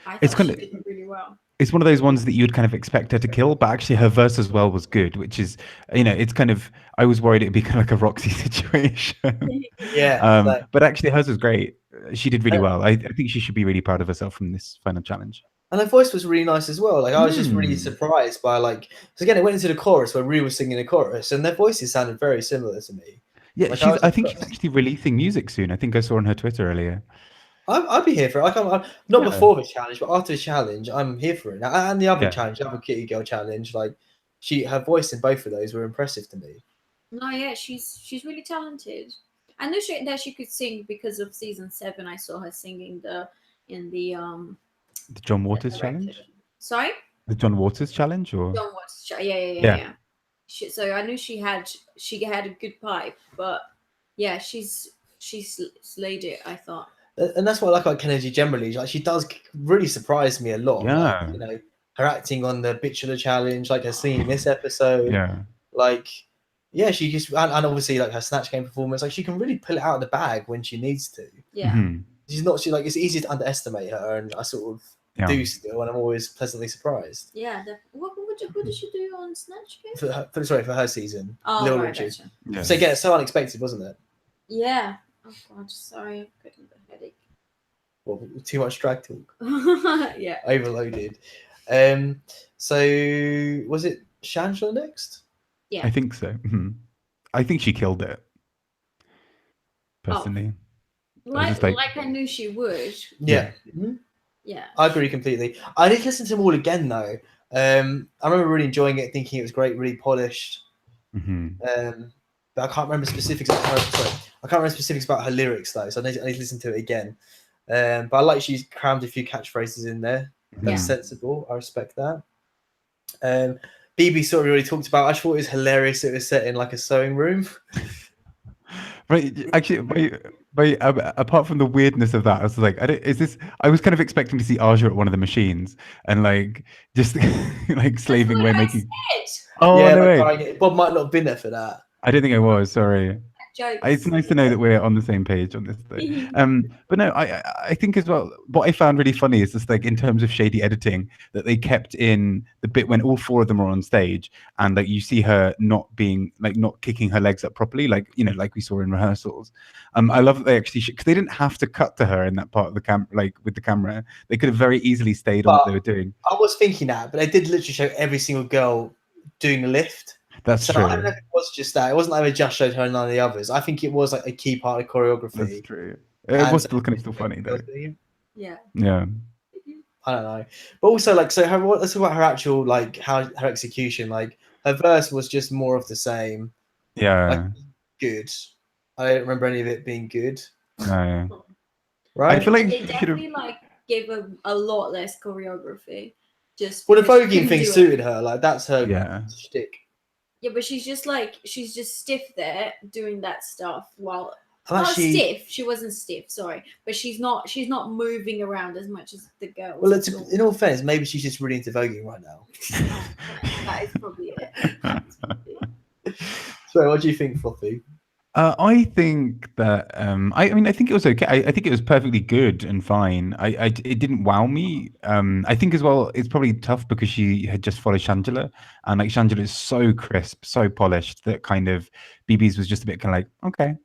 I it's thought she did really well. It's one of those ones that you'd kind of expect her to kill, but actually her verse as well was good, which is, it's kind of, I was worried it'd be kind of like a Roxy situation. Yeah. But actually hers was great. She did really well. I think she should be really proud of herself from this final challenge. And her voice was really nice as well. Like, I was just really surprised by because again, it went into the chorus where Rue was singing the chorus, and their voices sounded very similar to me. Yeah, I think she's actually releasing music soon. I think I saw on her Twitter earlier. I'd be here for it. Not before the challenge, but after the challenge, I'm here for it. And the other challenge, the other Kitty Girl challenge, her voice in both of those were impressive to me. No, yeah, she's really talented. I knew that she could sing because of season 7. I saw her singing the John Waters challenge. Sorry. The John Waters challenge, or John Waters challenge. Yeah. So I knew she had a good pipe, but yeah, she's slayed it, I thought. And that's what I like about Kennedy generally. Like, she does really surprise me a lot. Yeah. Like, her acting on the Bachelor challenge, like her singing this episode. Yeah. She just and obviously like her Snatch Game performance. Like, she can really pull it out of the bag when she needs to. Yeah. Mm-hmm. It's easy to underestimate her, and I sort of do still, and I'm always pleasantly surprised. Yeah. What did she do on Snatch Game? For her season. Oh, Little right, Richard. gotcha. Yeah. So again, it's so unexpected, wasn't it? Yeah. Oh God, sorry, I'm getting a headache. Well, too much drag talk. Yeah. Overloaded. So was it Shangela next? Yeah. I think so. I think she killed it. Oh. Personally, Like like I knew she would. Yeah. Yeah. I agree completely. I did listen to them all again though. I remember really enjoying it, thinking it was great, really polished. But I can't remember specifics. I can't remember specifics about her lyrics though, so I need to listen to it again. But I like she's crammed a few catchphrases in there. That's sensible. I respect that. BB sort of already talked about. I thought it was hilarious. It was set in like a sewing room. Right, actually, apart from the weirdness of that, I was like, I was kind of expecting to see Aja at one of the machines and like just like slaving away, making. Oh yeah, no like, way! Bob might not have been there for that. I don't think I was. Sorry. Jokes. It's nice to know that we're on the same page on this thing. But no, I think as well, what I found really funny is just like in terms of shady editing that they kept in the bit when all four of them are on stage and like you see her not kicking her legs up properly, like, you know, like we saw in rehearsals. I love that they actually, because they didn't have to cut to her in that part of the camera, like with the camera. They could have very easily stayed on what they were doing. I was thinking that, but they did literally show every single girl doing a lift. That's true. I don't know if it was just that. It wasn't like they just showed her and none of the others. I think it was like a key part of choreography. That's true. It was still kind of funny though. Yeah. Yeah. I don't know, but also like, so let's talk about her actual like her execution. Like her verse was just more of the same. Yeah. Like, good. I don't remember any of it being good. No. Right. I feel like they definitely like gave a lot less choreography. Just well, the voguing thing suited her. Like that's her shtick. Yeah, but she's just stiff there doing that stuff while Actually, She wasn't stiff, sorry, but she's not moving around as much as the girls. Well, in all fairness, maybe she's just really into voguing right now. That is probably it. So, what do you think, Fluffy? I think that I mean I think it was okay. I think it was perfectly good and fine. It didn't wow me. I think as well it's probably tough because she had just followed Shangela and like Shangela is so crisp, so polished that kind of BB's was just a bit kind of like okay,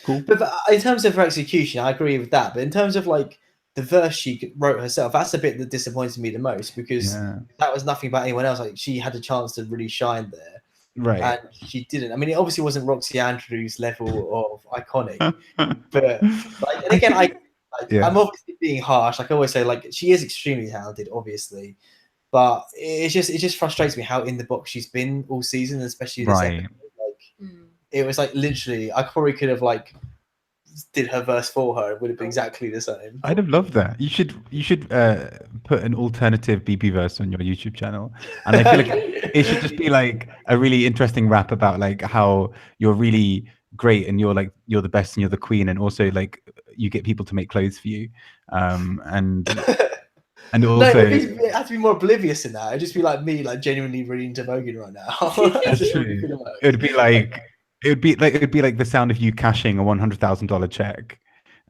cool. But in terms of her execution, I agree with that. But in terms of like the verse she wrote herself, that's the bit that disappointed me the most because that was nothing about anyone else. Like she had a chance to really shine there. Right. And she didn't. I mean, it obviously wasn't Roxy Andrews' level of iconic. But like, and again, I'm obviously being harsh. Like I always say, like she is extremely talented, obviously. But it just frustrates me how in the box she's been all season, especially this episode. Like it was like literally, I probably could have like did her verse for her. It would have been exactly the same. I'd have loved that. You should put an alternative BB verse on your YouTube channel, and I feel like it should just be like a really interesting rap about like how you're really great and you're the best and you're the queen, and also like you get people to make clothes for you, and also it has to be more oblivious in that. It'd just be like me, like genuinely really into voguing right now. That's true. It'd be like the sound of you cashing a $100,000 check.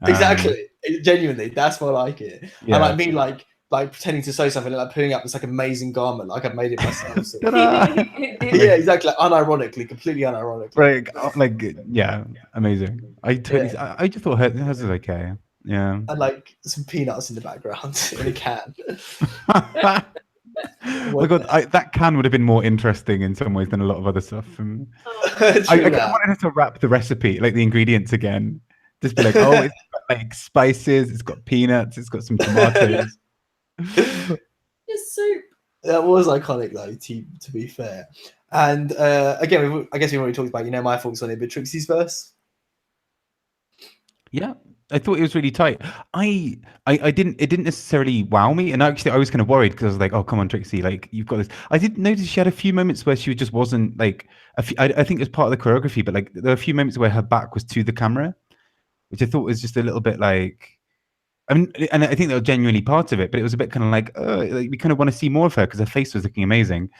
Exactly. Genuinely, that's more like it. Yeah. And like me, like pretending to sew something, like putting up this like amazing garment, like I've made it myself. So. Yeah, exactly. Like, unironically, completely unironically. Like yeah, amazing. I just thought hers was okay. Yeah. And like some peanuts in the background in a can. Oh my God, that can would have been more interesting in some ways than a lot of other stuff. I wanted her to wrap the recipe, like the ingredients again. Just be like, oh, it's got like spices, it's got peanuts, it's got some tomatoes. Just soup. That was iconic though, to be fair. And again, I guess we've already talked about, my thoughts on it, but Trixie's verse. Yeah. I thought it was really tight. It didn't necessarily wow me, and actually I was kind of worried because I was like, oh come on Trixie, like you've got this. I did notice she had a few moments where she just wasn't like I think it was part of the choreography, but like there were a few moments where her back was to the camera, which I thought was just a little bit like, I mean, and I think that was genuinely part of it, but it was a bit kind of like we kind of want to see more of her because her face was looking amazing.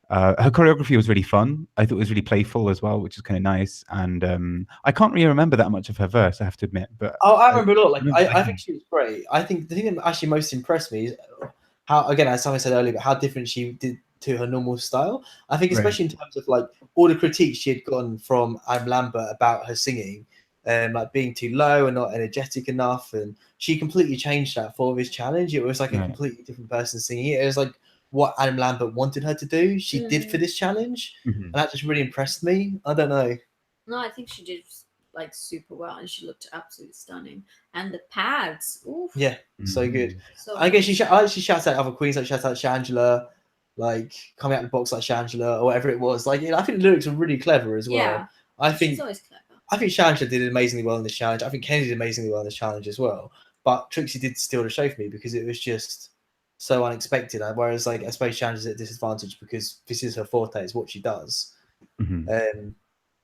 Her choreography was really fun. I thought it was really playful as well, which is kind of nice. And I can't really remember that much of her verse, I have to admit. But I remember a lot. Like I think she was great. I think the thing that actually most impressed me is how, again, as I said earlier, but how different she did to her normal style. I think especially in terms of like all the critiques she had gotten from Adam Lambert about her singing. like being too low and not energetic enough, and she completely changed that for this challenge. It was like a completely different person singing it. It was like what Adam Lambert wanted her to do. She did for this challenge, and that just really impressed me. I don't know. No, I think she did like super well, and she looked absolutely stunning. And the pads, oof. Yeah, so good. So I guess I actually shouts out other queens, like shouts out Shangela, like coming out of the box like Shangela or whatever it was. Like, I think the lyrics are really clever as well. Yeah, I think she's always clever. I think Shangela did amazingly well in this challenge. I think Kenny did amazingly well in this challenge as well. But Trixie did steal the show for me because it was just so unexpected. Whereas, like, I suppose Shangela's at a disadvantage because this is her forte, it's what she does.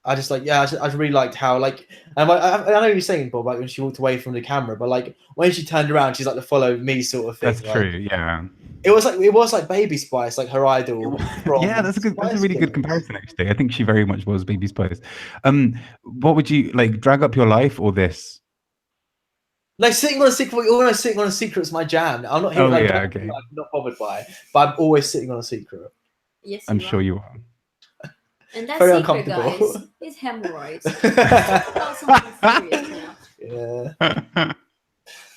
I just like, I just really liked how, like, and I know you're saying, Bob, like when she walked away from the camera, but like when she turned around, she's like the follow me sort of thing. That's like, true. Yeah. It was like Baby Spice, like her idol. Yeah, that's a really good comparison. Actually, I think she very much was Baby Spice. What would you like? Drag Up Your Life or this? Like sitting on a secret, almost sitting on a secret is my jam. I'm not here. I'm not bothered by it, but I'm always sitting on a secret. Yes, I'm sure you are. And that very secret, uncomfortable. guys, is hemorrhoids. Talk about something serious now.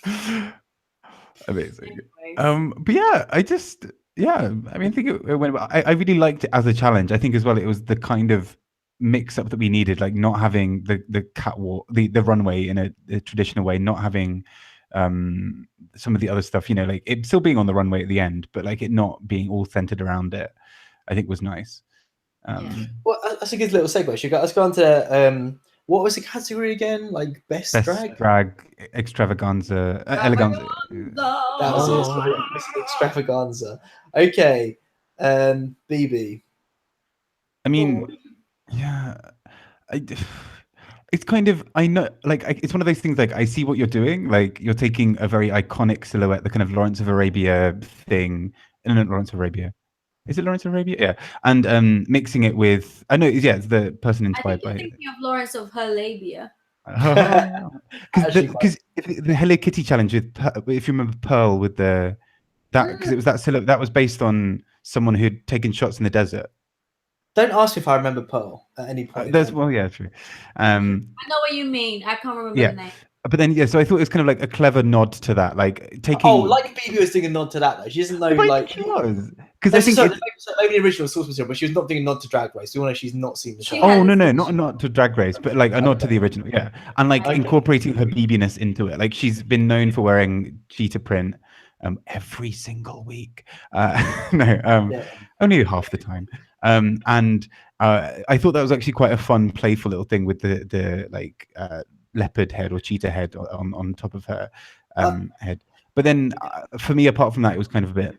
Yeah. Amazing. But yeah, I mean, I think it went. I really liked it as a challenge. I think as well, it was the kind of mix up that we needed, like not having the catwalk, the runway in a traditional way, not having some of the other stuff, you know, like it still being on the runway at the end, but like it not being all centered around it, I think was nice. Well, that's a good little segue. Let's go on to what was the category again? Like best drag extravaganza, eleganza. That was it. Best extravaganza. Okay, BB. I mean, yeah, it's kind of, I know, like it's one of those things. Like I see what you're doing. Like you're taking a very iconic silhouette, the kind of Lawrence of Arabia thing. No, Lawrence of Arabia. Is it Lawrence of Arabia? Yeah, and mixing it with, I know, it's the person inspired by. I think you're thinking of Lawrence of her labia. Because the Hello Kitty challenge with, if you remember Pearl with because it was that silhouette that was based on someone who'd taken shots in the desert. Don't ask if I remember Pearl at any point. Well, yeah, true. I know what you mean. I can't remember the name. But then, so I thought it was kind of like a clever nod to that, like taking. Oh, like BB was doing a nod to that though. She doesn't know, like she was, because I think maybe the original source material, but she was not doing a nod to Drag Race. You want to know she's not seen the show. Oh no, not a nod to Drag Race, but like a nod to the original, yeah, and like incorporating her BB-ness into it. Like she's been known for wearing cheetah print every single week. Only half the time. And I thought that was actually quite a fun, playful little thing with the like leopard head or cheetah head on top of her head. But then for me, apart from that, it was kind of a bit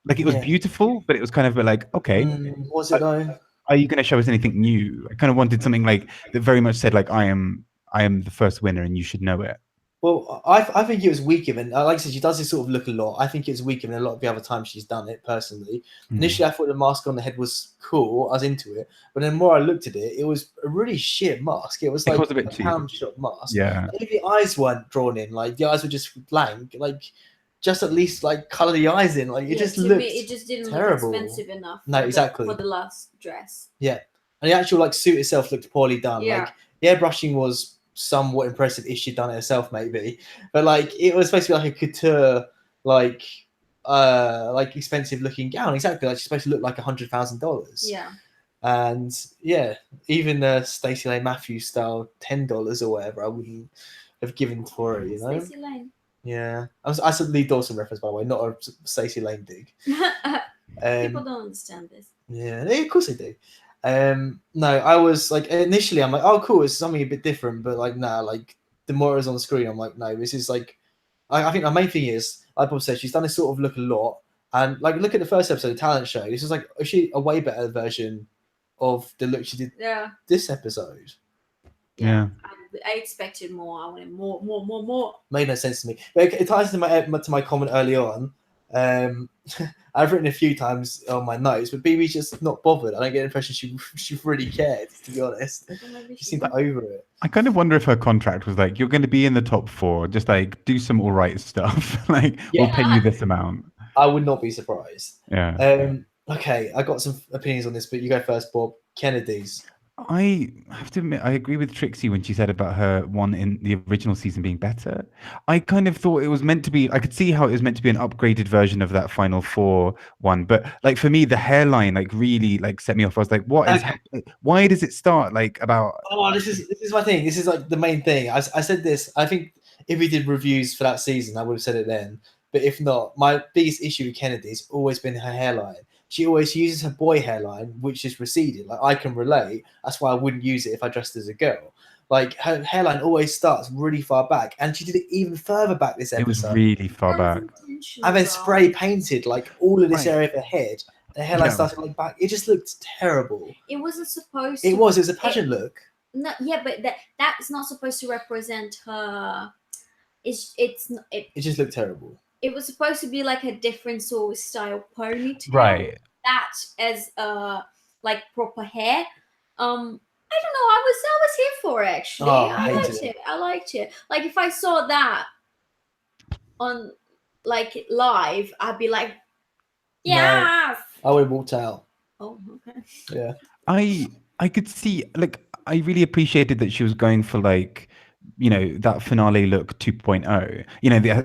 like, it was beautiful, but it was kind of a bit like, okay, was it though? Are you going to show us anything new? I kind of wanted something like that very much said like, I am the first winner and you should know it. Well, I think it was weaker than, like I said, she does this sort of look a lot. I think it's weaker than a lot of the other times she's done it, personally. Initially, I thought the mask on the head was cool. I was into it. But then the more I looked at it, it was a really shit mask. It was like a pound shot mask. Yeah. Maybe the eyes weren't drawn in. Like, the eyes were just blank. Like, just at least, like, colour the eyes in. Like, it just looked it just didn't terrible. Look expensive enough. No, exactly. For the last dress. Yeah. And the actual, like, suit itself looked poorly done. Yeah. Like, the airbrushing was somewhat impressive if she'd done it herself, maybe, but like it was supposed to be like a couture, like expensive looking gown. Exactly, like she's supposed to look like $100,000. Yeah. And yeah, even the Stacey Lane Matthews style $10 or whatever, I wouldn't have given for it. You know. Stacey Lane. Yeah, I said Lee Dawson reference, by the way, not a Stacey Lane dig. People don't understand this. Yeah, of course they do. No, I was like, initially I'm like, oh cool, it's something a bit different, but like nah, like the more it was on the screen, I'm like, no, this is like, I think the main thing is, like Bob said, she's done this sort of look a lot, and like look at the first episode of the talent show. This was like actually a way better version of the look she did this episode. Yeah. I expected more. I wanted more. Made no sense to me. But it ties to my comment early on. I've written a few times on my notes, but BB's just not bothered. I don't get the impression she really cared, to be honest. She seemed over it. I kind of wonder if her contract was like, you're going to be in the top 4, just like do some all right stuff. Like, we'll pay you this amount. I would not be surprised. Yeah. Okay, I got some opinions on this, but you go first, Bob. Kennedy's. I have to admit, I agree with Trixie when she said about her one in the original season being better. I kind of thought it was meant to be, I could see how it was meant to be an upgraded version of that Final Four one. But like for me, the hairline like really like set me off. I was like, what is Okay. happening? Why does it start like about. Oh, this is my thing. This is like the main thing. I said this. I think if we did reviews for that season, I would have said it then. But if not, my biggest issue with Kennedy's always been her hairline. She always uses her boy hairline, which is receded. Like I can relate. That's why I wouldn't use it if I dressed as a girl. Like her hairline always starts really far back, and she did it even further back this It was episode. really far That was back. intentional, And then bro. spray painted like all of this Right. area of her head. And the hairline Yeah. started like back. It just looked terrible. It wasn't supposed It to. was a pageant look. No, yeah, but that's not supposed to represent her. It It just looked terrible. it was supposed to be like a different sort of style ponytail. Right. That as like proper hair. I don't know. I was here for it actually. Oh, I I liked hated it. I liked it. Like if I saw that on like live, I'd be like, yes. I would have walked out. Oh, okay. Yeah. I could see like I really appreciated that she was going for like that finale look 2.0.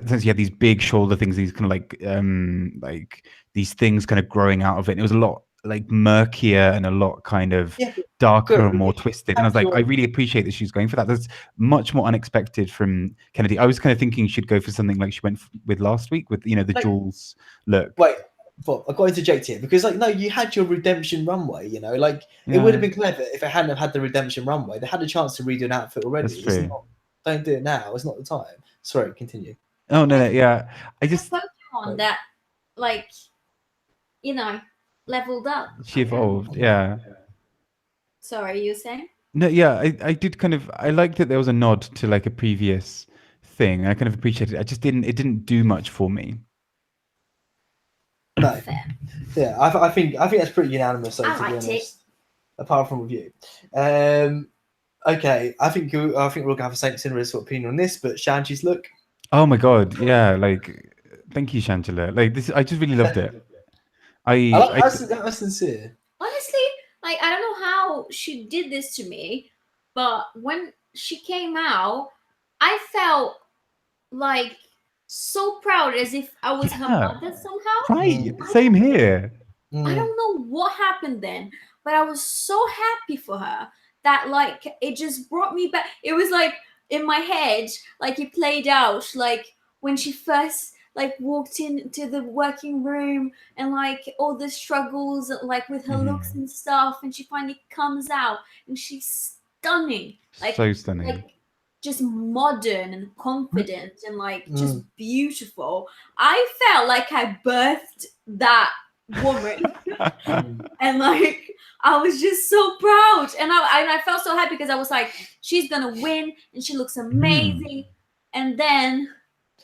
Since you had these big shoulder things, these kind of like these things kind of growing out of it. And it was a lot like murkier and a lot kind of darker good. and more twisted. And I was like, I really appreciate that she's going for that. That's much more unexpected from Kennedy. I was kind of thinking she'd go for something like she went with last week with the Like- Jules look. Wait, Bob, I've got to interject here because, like, no, you had your redemption runway. It Yeah. would have been clever if it hadn't have had the redemption runway. They had a chance to redo an outfit already. That's true. Don't do it now. It's not the time. Sorry, continue. Oh no, yeah. I just Pokemon that like leveled up. she evolved, yeah. Sorry, you were saying? No, yeah, I did kind of I liked that there was a nod to like a previous thing. I kind of appreciated it. It didn't do much for me. No, Fair. yeah, I think that's pretty unanimous. Though, I to be liked it. honest, apart from review. Okay, I think we're all gonna have the same similar sort of opinion on this. But Shanji's look, Oh my god, yeah, like thank you, Shangela. Like this, I just really loved it. that's sincere. Honestly, like I don't know how she did this to me, but when she came out, I felt like so proud as if I was her Yeah. mother somehow. Right, same here. I don't know what happened then, but I was so happy for her that like it just brought me back. It was like in my head, like it played out like when she first like walked into the working room and like all the struggles like with her looks and stuff, and she finally comes out and she's stunning. Like So stunning. like just modern and confident and like just beautiful. I felt like I birthed that woman and like I was just so proud and I felt so happy because I was like, she's gonna win and she looks amazing. And then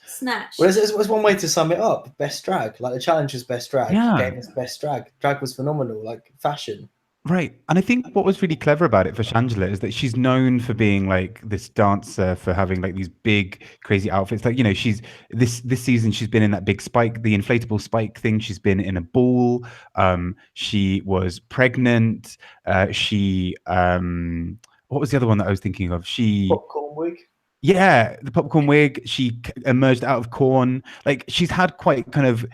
snatch. Well, there's one way to sum it up. Best drag. Like the challenge was best drag. Yeah. Game was best drag. Drag was phenomenal. Like fashion. Right. And I think what was really clever about it for Shangela is that she's known for being like this dancer, for having like these big crazy outfits. Like, she's this season she's been in that big spike, the inflatable spike thing. She's been in a ball. She was pregnant. She what was the other one that I was thinking of? Popcorn wig. Yeah, the popcorn wig. She emerged out of corn. Like she's had quite kind of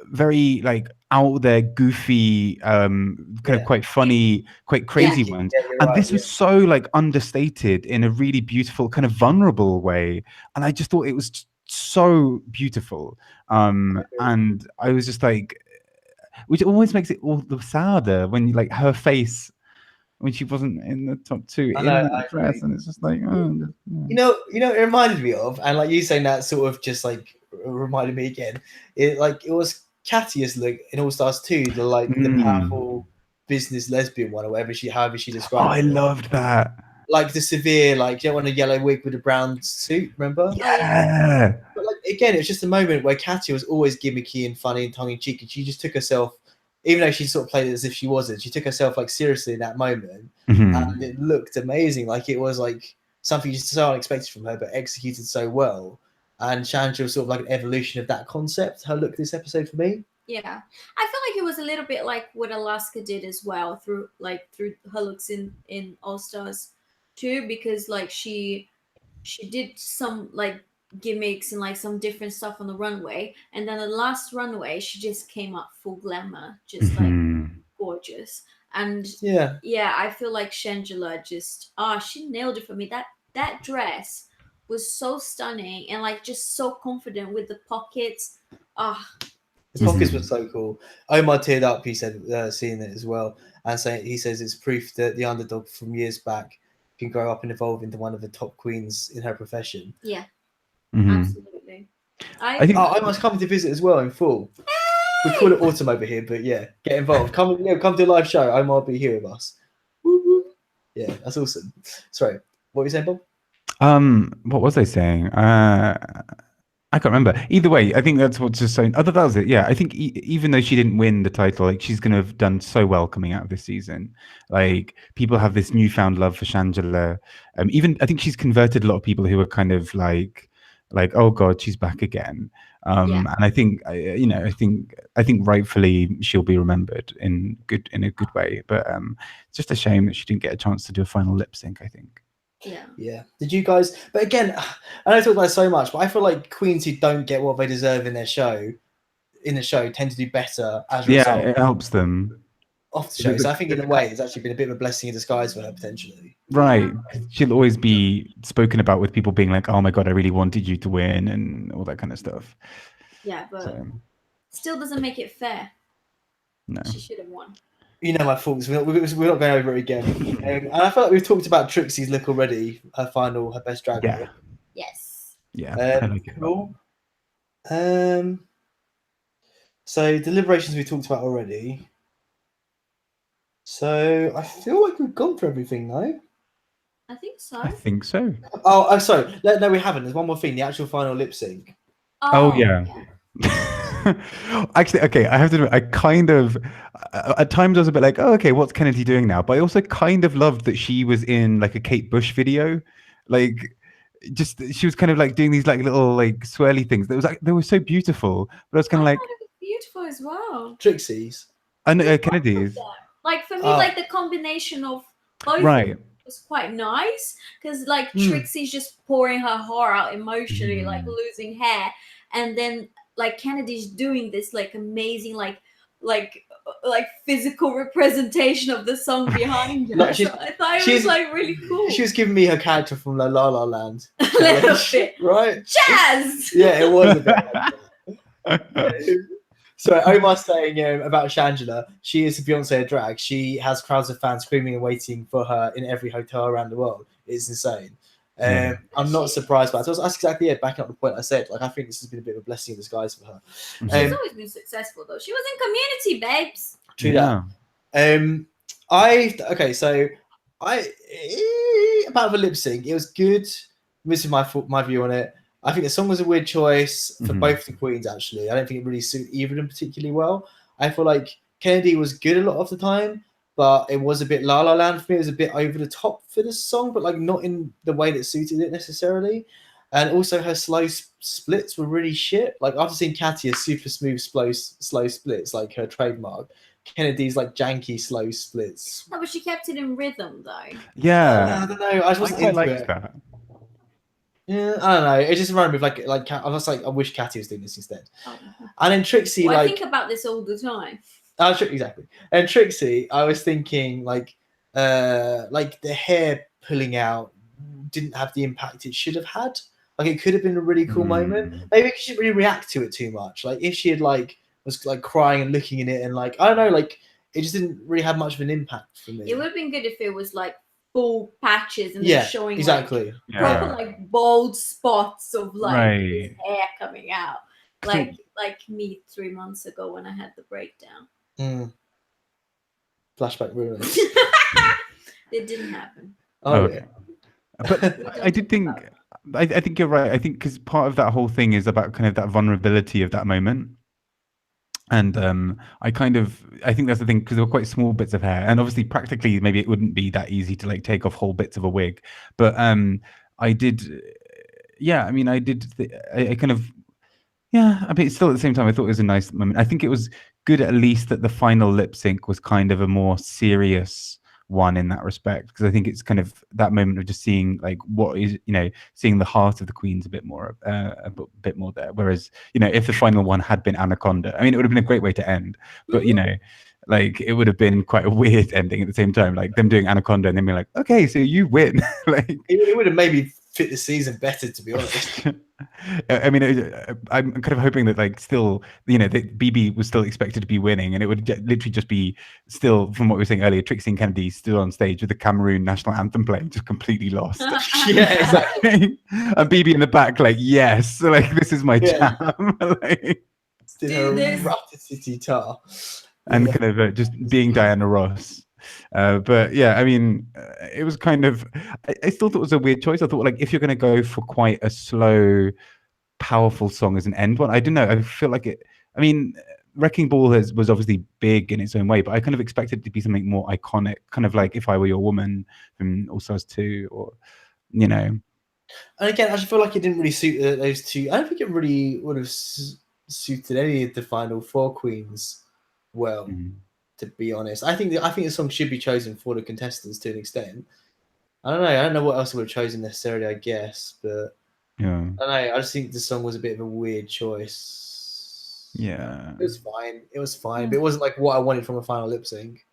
very like out there, goofy, kind of quite funny, quite crazy ones. Yeah, you're and right, this was so like understated in a really beautiful, kind of vulnerable way. And I just thought it was so beautiful. And I was just like, which always makes it all the sadder when like her face when she wasn't in the top two in the dress, and it's just like, oh. You know, it reminded me of, and like you saying that sort of just like reminded me again. It was Katya's look in All Stars 2, the powerful business lesbian one, or however she described. Oh, I loved that. Like the severe, like you don't want a yellow wig with a brown suit, remember? Yeah. But like again, it was just a moment where Katya was always gimmicky and funny and tongue in cheek, and she just took herself. Even though she sort of played it as if she wasn't, she took herself like seriously in that moment, and it looked amazing. Like it was like something just so unexpected from her, but executed so well. And Shangela was sort of like an evolution of that concept. Her look this episode for me. Yeah, I feel like it was a little bit like what Alaska did as well through her looks in All Stars too, because like she did some like gimmicks and like some different stuff on the runway, and then the last runway she just came up full glamour, just like Mhm. gorgeous. And Yeah. yeah, I feel like Shangela just she nailed it for me. That dress was so stunning and like just so confident with the pockets. Ah, The just pockets were so cool. Omar teared up. He said, seeing it as well, and he says it's proof that the underdog from years back can grow up and evolve into one of the top queens in her profession. yeah, Mhm. absolutely. I think Omar's coming to visit as well in full. We call it autumn over here, but yeah, get involved. Come to a live show. Omar will be here with us. Woo woo. Yeah, that's awesome. Sorry, what were you saying, Bob? what was I saying? I can't remember. Either way, I think that's what's just so. Oh, that was it. Yeah, I think even though she didn't win the title, like she's going to have done so well coming out of this season. Like people have this newfound love for Shangela. Even I think she's converted a lot of people who were kind of like, oh God, she's back again. And I think I think rightfully she'll be remembered in a good way. But it's just a shame that she didn't get a chance to do a final lip sync, I think. Yeah. Did you guys? But again, I know I talk about it so much, but I feel like queens who don't get what they deserve in the show tend to do better as a result It helps them. off the show. So I think in a way, it's actually been a bit of a blessing in disguise for her potentially. Right. She'll always be spoken about with people being like, oh my God, I really wanted you to win and all that kind of stuff. Yeah, but So, still doesn't make it fair. no. She should have won. You know my thoughts. We're not going over it again. And I feel like we've talked about Trixie's look already. Her best drag Yeah. look. Yes. Yeah. I like it. Cool. So deliberations we talked about already. So I feel like we've gone for everything, no? I think so. I think so. Oh, I'm sorry. No, we haven't. There's one more thing. The actual final lip sync. Oh yeah. Actually, okay, I have to admit, I kind of, at times I was a bit like, oh, okay, what's Kennedy doing now? But I also kind of loved that she was in like a Kate Bush video. Like, just, she was kind of like doing these like little like swirly things. They were so beautiful. But I was kind of like, thought it was beautiful as well. Trixie's. And Kennedy's. Like for me, like the combination of both Right. was quite nice because like Trixie's just pouring her heart out emotionally, like Mm. losing hair, and then like Kennedy's doing this like amazing like physical representation of the song behind her. Like, So I thought it was like really cool. She was giving me her character from La La Land. A little bit. Right? Jazz. Yeah, it was a bit like that. So Omar's saying about Shangela, she is a Beyonce drag. She has crowds of fans screaming and waiting for her in every hotel around the world. It's insane. I'm not surprised by it. So that's exactly it. Backing up the point I said, like I think this has been a bit of a blessing in disguise for her. She's always been successful though. She was in Community, babes. True that. About the lip sync, it was good. This is my view on it. I think the song was a weird choice for both the queens, actually. I don't think it really suited either of them particularly well. I feel like Kennedy was good a lot of the time, but it was a bit La La Land for me. It was a bit over the top for the song, but like not in the way that suited it necessarily. And also her slow splits were really shit. Like after seeing Katya's super smooth, slow splits, like her trademark, Kennedy's like janky, slow splits. No, but she kept it in rhythm though. Yeah. I don't know. I just wasn't quite into liked it. that. Yeah, I don't know. It just reminded me of like I was like, I wish Katy was doing this instead. Oh. And then Trixie, Well, I like, think about this all the time. exactly. And Trixie, I was thinking like the hair pulling out didn't have the impact it should have had. Like it could have been a really cool moment. Maybe she didn't really react to it too much. Like if she had was crying and looking in it and like I don't know, like it just didn't really have much of an impact for me. It would have been good if it was like full patches and then showing exactly proper like bold spots of like his Right. hair coming out. Like me 3 months ago when I had the breakdown. Flashback ruins. It didn't happen. Okay. But I did think I think you're right. I think because part of that whole thing is about kind of that vulnerability of that moment. And I think that's the thing because there were quite small bits of hair, and obviously practically maybe it wouldn't be that easy to like take off whole bits of a wig, but I did, yeah. I mean, I kind of Yeah, I mean, still at the same time, I thought it was a nice moment. I think it was good at least that the final lip sync was kind of a more serious one in that respect, because I think it's kind of that moment of just seeing like what is, seeing the heart of the queens a bit more, bit more there. Whereas, if the final one had been Anaconda, I mean, it would have been a great way to end, but like it would have been quite a weird ending at the same time, like them doing Anaconda and then being like, okay, so you win. Like it would have maybe fit the season better, to be honest. I mean, I'm kind of hoping that, like, still, that BB was still expected to be winning, and it would literally just be still, from what we were saying earlier, Trixie and Kennedy still on stage with the Cameroon national anthem playing, just completely lost. Yeah, exactly. And BB in the back, like, yes, like this is my jam. Like, still her Ratty tar. And kind of just being Diana Ross. But yeah, I mean, it was kind of, I still thought it was a weird choice. I thought, like, if you're going to go for quite a slow, powerful song as an end one, I don't know. I feel like it, I mean, Wrecking Ball was obviously big in its own way, but I kind of expected it to be something more iconic, kind of like If I Were Your Woman from All Stars 2, or, And again, I just feel like it didn't really suit those two. I don't think it really would have suited any of the final four queens well, to be honest. I think the song should be chosen for the contestants to an extent. I don't know what else I would have chosen necessarily, I guess, but yeah, I don't know. I just think the song was a bit of a weird choice. Yeah, it was fine, but it wasn't like what I wanted from a final lip sync.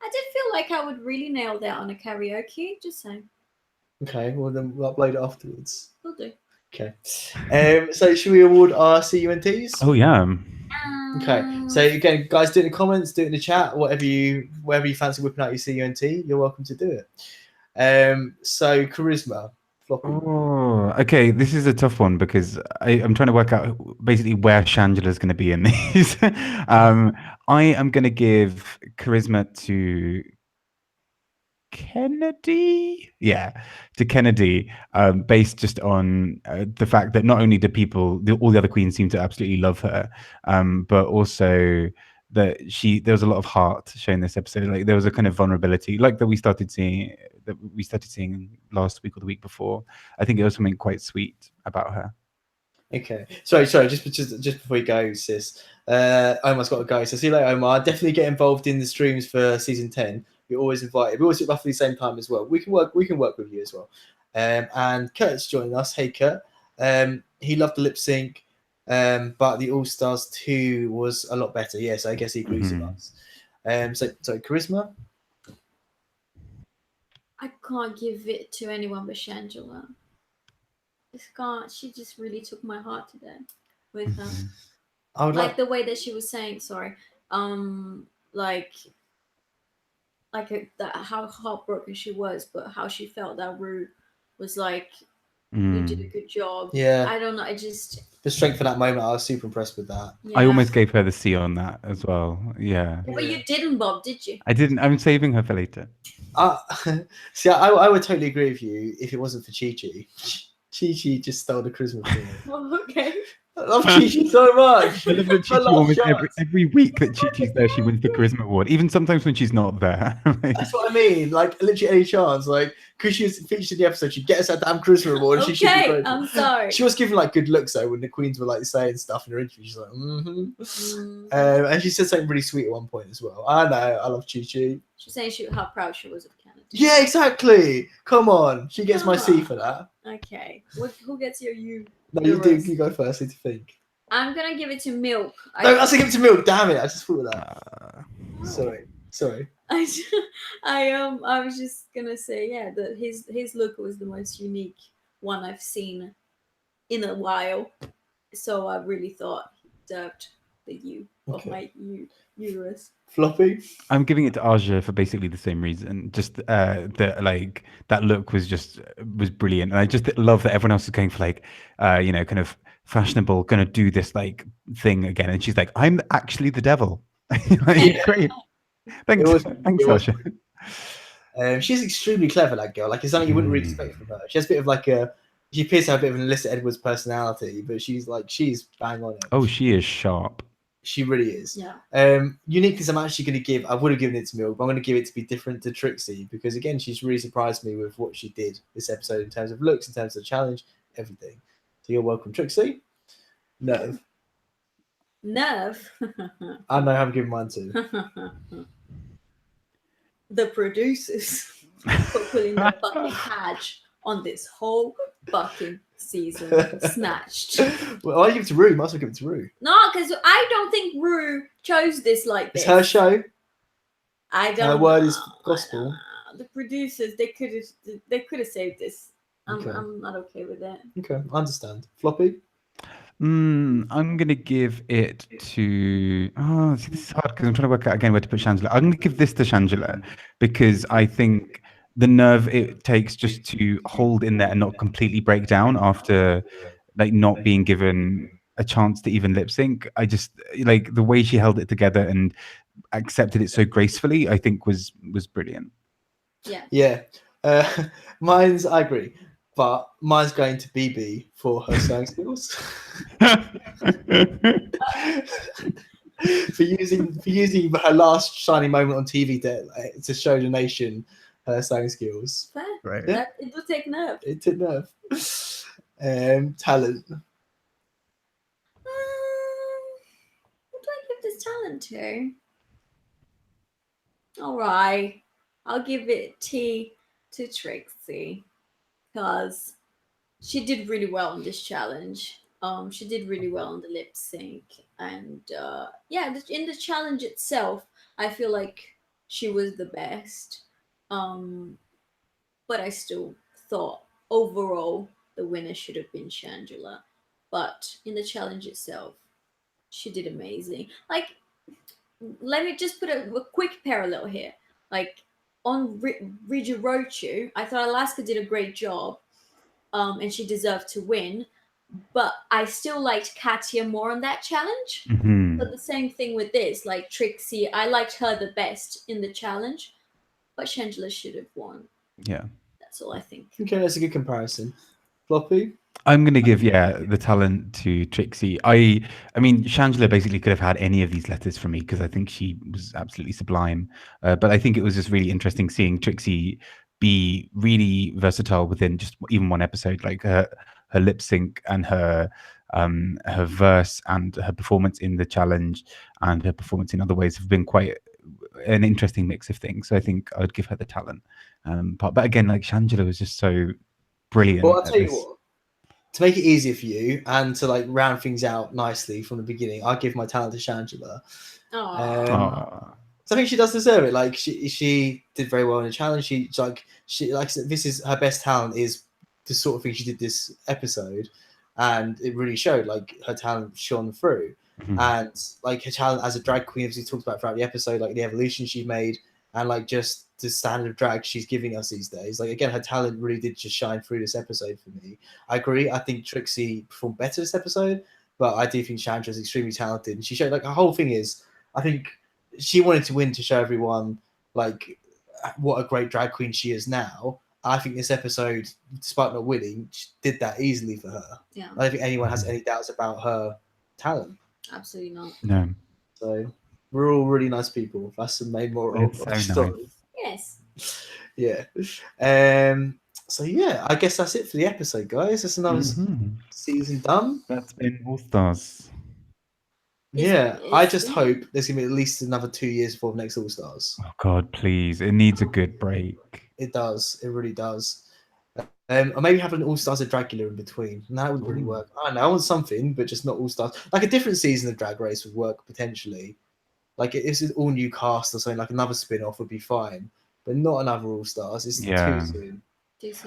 I did feel like I would really nail that on a karaoke. Just saying. Okay, well then we'll upload it afterwards. Will do. Okay. So should we award our CUNTs? Oh yeah. Okay. So again, guys, do it in the comments, do it in the chat, wherever you fancy whipping out your CUNT, you're welcome to do it. So charisma. Floppy. Oh, okay. This is a tough one because I'm trying to work out basically where Shangela's going to be in these. I am going to give charisma to Kennedy. Yeah, to Kennedy, based just on the fact that not only do all the other queens seem to absolutely love her, but also that there was a lot of heart shown this episode. Like there was a kind of vulnerability, like that we started seeing last week or the week before. I think it was something quite sweet about her. Okay. Sorry. Just before you go, sis. Omar's got to go. So see you later, Omar. Definitely get involved in the streams for season 10. You're always invited. We always at roughly the same time as well. We can work with you as well. And Kurt's joining us. Hey, Kurt. He loved the lip sync, but the All Stars 2 was a lot better. Yes, I guess he agrees with us. So charisma. I can't give it to anyone but Shangela. She just really took my heart today with her. I would like the way that she was saying, sorry, how heartbroken she was, but how she felt that Ru was like, you did a good job. Yeah. I don't know. I just the strength of that moment. I was super impressed with that. Yeah. I almost gave her the C on that as well. Yeah. But you didn't, Bob, did you? I didn't. I'm saving her for later. See, I would totally agree with you if it wasn't for Chi Chi. Chi Chi just stole the charisma for me. Oh, okay. I love Chi Chi so much. I love that Chi Chi almost every week that Chi Chi's there, she wins the charisma award. Even sometimes when she's not there. That's what I mean. Like literally any chance. Like because she was featured in the episode, she'd get us that damn charisma award. Okay, she should be great. I'm sorry. She was giving like good looks though when the queens were like saying stuff in her interview. She's like, and she said something really sweet at one point as well. I know. I love Chi Chi. She's saying how proud she was of Canada. Yeah, exactly. Come on, she gets my C for that. Okay, who gets your U? No, you do. You go first. I need to think. I'm gonna give it to Milk. No, I was gonna give it to Milk. Damn it! I just thought of that. Sorry. I was just gonna say that his look was the most unique one I've seen in a while, so I really thought he deserved the U of my uterus. Floppy. I'm giving it to Aja for basically the same reason. Just that look was brilliant, and I just love that everyone else is going for like kind of fashionable, gonna do this like thing again, and she's like, I'm actually the devil. Great. Thanks, Aja. She's extremely clever, that girl. Like it's something you wouldn't really expect from her. She has a bit of she appears to have a bit of an Alyssa Edwards personality, but she's bang on it. Oh, she is sharp. She really is. Yeah. Uniqueness I'm actually going to give, I would have given it to Milk, but I'm going to give it to be different to Trixie because, again, she's really surprised me with what she did this episode in terms of looks, in terms of the challenge, everything. So you're welcome, Trixie. No. Nerve. I know I'm giving mine to. The producers for pulling the fucking patch on this whole fucking season. Snatched. Well, I give it to Rue. Might as well give it to Rue. No, because I don't think Rue chose this like this. It's her show. I don't. Her word is know. gospel. The producers, they could have saved this. Okay. I'm not okay with it. Okay, I understand. Floppy. I'm gonna give it to. Oh, see, this is hard because I'm trying to work out again where to put Shangela. I'm gonna give this to Shangela because I think the nerve it takes just to hold in there and not completely break down after like not being given a chance to even lip sync. I just like the way she held it together and accepted it so gracefully. I think was brilliant. Yeah. Yeah. Mine's, I agree. But mine's going to BB for her sewing skills. for using her last shining moment on TV to show the nation her sewing skills. Fair. Right. Yeah. It will take nerve. It took nerve. Talent. What do I give this talent to? All right, I'll give it T to Trixie because she did really well on this challenge. She did really well on the lip sync, and yeah, in the challenge itself, I feel like she was the best. But I still thought overall the winner should have been Shangela. But in the challenge itself, she did amazing. Like, let me just put a quick parallel here. Like on Riju Rochu, I thought Alaska did a great job, and she deserved to win. But I still liked Katya more on that challenge. Mhm. But the same thing with this, like Trixie, I liked her the best in the challenge, but Shangela should have won. Yeah. That's all I think. Okay, that's a good comparison. Floppy. I'm going to give the talent to Trixie. I mean, Shangela basically could have had any of these letters from me because I think she was absolutely sublime. But I think it was just really interesting seeing Trixie be really versatile within just even one episode. Like her lip sync and her verse and her performance in the challenge and her performance in other ways have been quite an interesting mix of things. So I think I would give her the talent part. But again, like Shangela was just so brilliant. Well, I'll tell you what. To make it easier for you and to like round things out nicely from the beginning, I'll give my talent to Shangela. So I think she does deserve it. Like she did very well in the challenge. She like I said, this is her best talent is the sort of thing she did this episode, and it really showed. Like her talent shone through, and like her talent as a drag queen, as we talked about throughout the episode, like the evolution she made, and like just the standard of drag she's giving us these days. Like again, her talent really did just shine through this episode for me. I agree. I think Trixie performed better this episode, but I do think Chandra is extremely talented. And she showed like her whole thing is, I think she wanted to win to show everyone like what a great drag queen she is now. I think this episode, despite not winning, she did that easily for her. Yeah. I don't think anyone has any doubts about her talent. Absolutely not. No. So we're all really nice people. That's the main moral of the story. Yes. Yeah. So yeah, I guess that's it for the episode, guys. That's another season done. That's been All Stars. Yeah, I just hope there's gonna be at least another 2 years before the next All Stars. Oh God, please! It needs a good break. It does. It really does. Or maybe have an All Stars of Dragula in between. And that would really work. I don't know. I want something, but just not All Stars. Like a different season of Drag Race would work potentially. Like it's an all new cast or something. Like another spin off would be fine, but not another All Stars. It's too soon.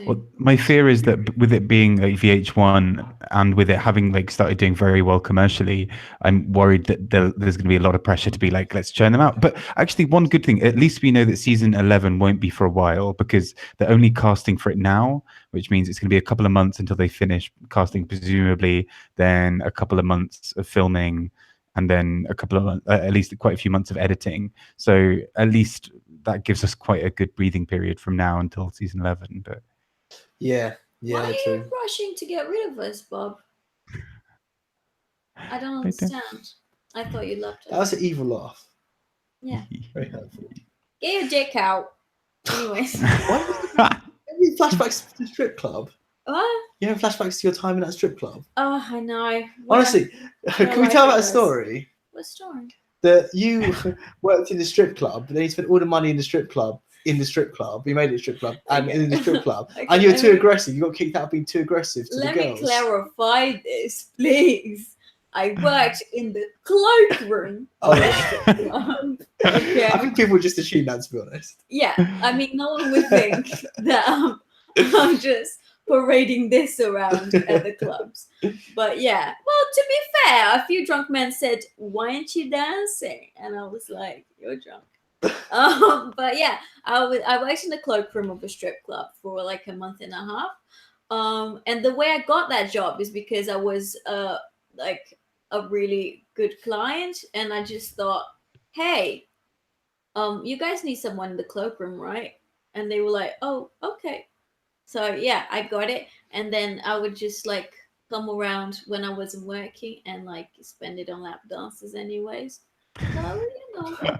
Well, my fear is that with it being like VH1 and with it having like started doing very well commercially, I'm worried that there's going to be a lot of pressure to be like, let's churn them out. But actually, one good thing, at least we know that season 11 won't be for a while because they're only casting for it now, which means it's going to be a couple of months until they finish casting, presumably, then a couple of months of filming, and then a couple of at least quite a few months of editing. So at least that gives us quite a good breathing period from now until season 11. But yeah, why are true. you rushing to get rid of us, Bob? I don't understand. I thought you loved us. That was an evil laugh. Yeah. Very helpful. Get your dick out. Anyways. Any flashbacks to the strip club? What? You have flashbacks to your time in that strip club. Oh, I know. Honestly, can we tell about a story? What story? That you worked in the strip club, but then you spent all the money in the strip club. You made it a strip club, and Okay. in the strip club, Okay, and you were too aggressive. You got kicked out of being too aggressive to the Let girls. me clarify this, please. I worked in the cloakroom. Oh, Okay. I think people would just assume that, to be honest. Yeah, I mean, no one would think that I'm just parading this around at the clubs. But yeah, well, to be fair, a few drunk men said, "Why aren't you dancing?" And I was like, "You're drunk." But yeah, I worked in the cloakroom of a strip club for like a month and a half. And the way I got that job is because I was like a really good client, and I just thought, hey, you guys need someone in the cloakroom, right? And they were like, oh, okay. So yeah, I got it, and then I would just like come around when I wasn't working and like spend it on lap dances, anyways. So it was a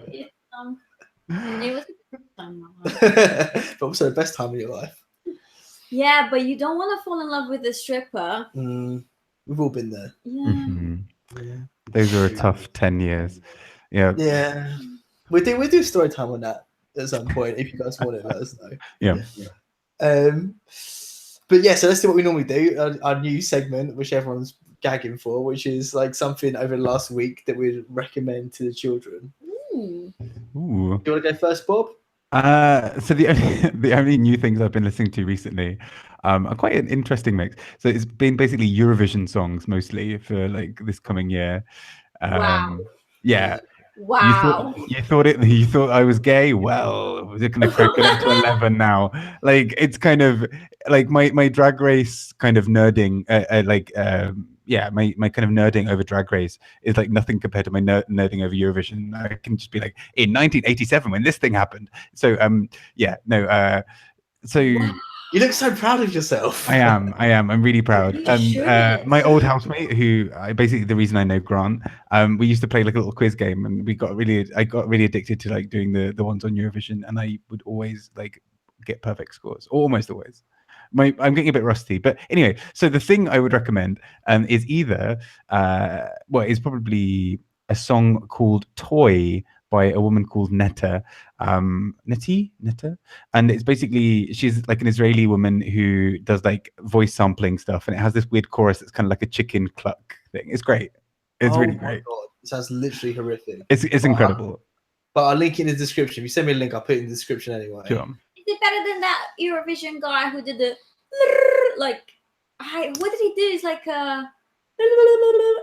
good time in my life. But also the best time of your life. Yeah, but you don't want to fall in love with a stripper. We've all been there. Yeah. Mhm. Yeah. Those are a tough 10 years. Yeah. Yeah. We do story time on that at some point. If you guys want it, let us know. Yeah. But yeah, so let's do what we normally do. Our new segment, which everyone's gagging for, which is like something over the last week that we'd recommend to the children. Ooh. Ooh. Do you want to go first, Bob? So the only new things I've been listening to recently are quite an interesting mix. So it's been basically Eurovision songs mostly for like this coming year. Wow. Yeah. Wow. You thought I was gay? Well, we're gonna crank it up to 11 now. Like it's kind of like my drag race kind of nerding, my kind of nerding over drag race is like nothing compared to my nerding over Eurovision. I can just be like in 1987 when this thing happened. So so. Wow. You look so proud of yourself. I am. I'm really proud. You And should. my old housemate, who basically the reason I know Grant, we used to play like a little quiz game, and I got really addicted to like doing the ones on Eurovision, and I would always like get perfect scores, almost always. I'm getting a bit rusty, but anyway. So the thing I would recommend is either is probably a song called "Toy" by a woman called Netta, Netta, and it's basically she's like an Israeli woman who does like voice sampling stuff, and it has this weird chorus that's kind of like a chicken cluck thing. It's great. It's really great. God. It sounds literally horrific. It's incredible. But I'll link it in the description. If you send me a link, I'll put it in the description anyway. Sure. Is it better than that Eurovision guy who did the like? What did he do? It's like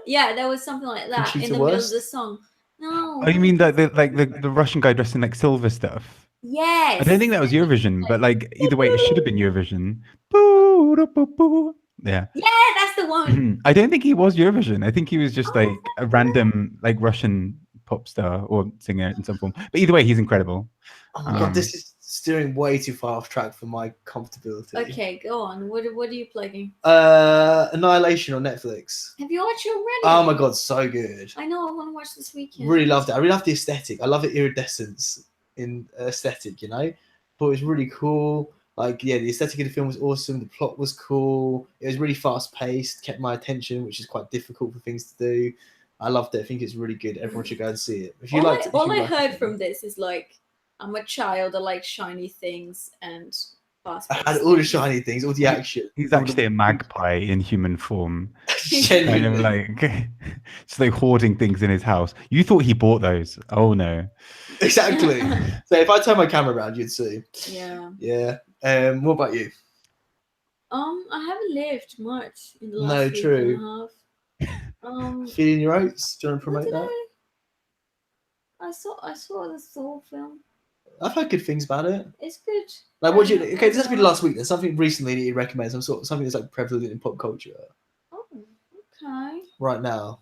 yeah, there was something like that Conchita in the middle of Wurst? the song. No. Oh, you mean the Russian guy dressed in like silver stuff? Yes. I don't think that was Eurovision, but like either way, it should have been Eurovision. Boo, da, boo, boo. Yeah. Yeah, that's the one. I don't think he was Eurovision. I think he was just like a random like Russian pop star or singer in some form. But either way, he's incredible. Oh my god, this is steering way too far off track for my comfortability. Okay, go on. What are you plugging? Annihilation on Netflix. Have you watched it already? Oh my god, so good. I know. I want to watch this weekend. Really loved it. I really love the aesthetic. I love the iridescence in aesthetic. You know, thought it was really cool. Like, yeah, the aesthetic of the film was awesome. The plot was cool. It was really fast paced. Kept my attention, which is quite difficult for things to do. I loved it. I think it's really good. Everyone should go and see it. If you all I heard from this is like, I'm a child. I like shiny things and fast. I had all the shiny things, all the action. He's actually a magpie in human form. Kind Genuinely. of like just like hoarding things in his house. You thought he bought those? Oh no! Exactly. So if I turn my camera around, you'd see. Yeah. Yeah. What about you? I haven't lived much in the last No, week true. and a half. Feeling your oats? Do you want to What promote did that? I saw the Soul film. I've heard good things about it. It's good. Like, what do you? Okay, this has been last week. There's something recently that you recommend. Something that's like prevalent in pop culture Oh, okay. right now.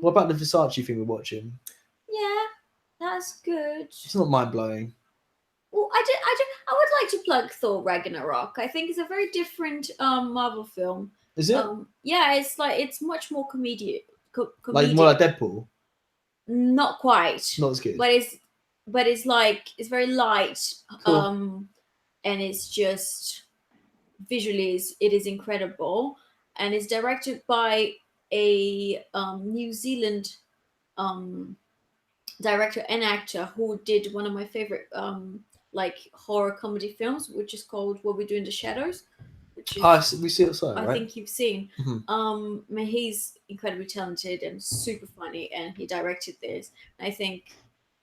What about the Versace thing we're watching? Yeah, that's good. It's not mind blowing. Well, I would like to plug Thor Ragnarok. I think it's a very different Marvel film. Is it Yeah, it's much more comedic. like more like Deadpool? Not quite. Not as good. But it's like it's very light. Cool. And it's just visually it is incredible, and it's directed by a New Zealand director and actor who did one of my favorite like horror comedy films, which is called What We Do in the Shadows, which is We see it, so I right? think you've seen. Mhm. I mean, he's incredibly talented and super funny, and he directed this. I think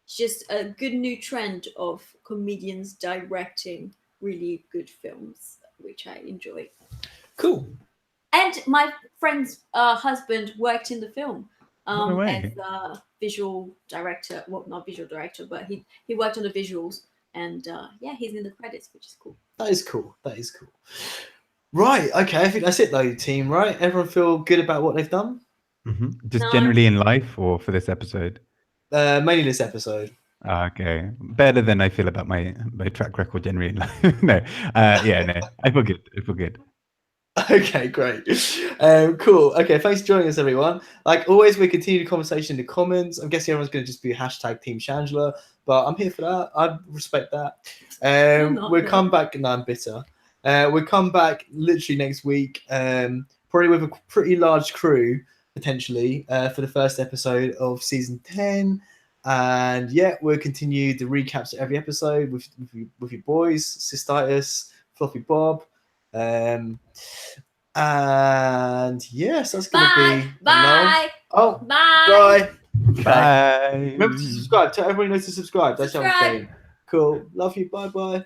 it's just a good new trend of comedians directing really good films, which I enjoy. Cool. And my friend's husband worked in the film No way. as a visual director. Well, not visual director, but he worked on the visuals, and yeah, he's in the credits, which is cool. That is cool. That is cool. Right. Okay. I think that's it, though, team. Right. Everyone feel good about what they've done? Just No. generally in life, or for this episode? Mainly this episode. Okay, better than I feel about my track record generally in life. No, yeah, no, I feel good. I feel good. Okay, great. Cool. Okay, thanks for joining us, everyone. Like always, we continue the conversation in the comments. I'm guessing everyone's going to just be hashtag Team Shangela, but I'm here for that. I respect that. We'll come back. No, I'm bitter. We'll come back literally next week, probably with a pretty large crew, potentially, for the first episode of season 10. And yeah, we'll continue the recaps of every episode with your boys, Cystitis, Fluffy Bob. And yes, that's gonna be bye. Oh, Bye. bye. Bye. Remember to subscribe. Tell everyone knows to subscribe. That's the other thing. Cool. Love you. Bye.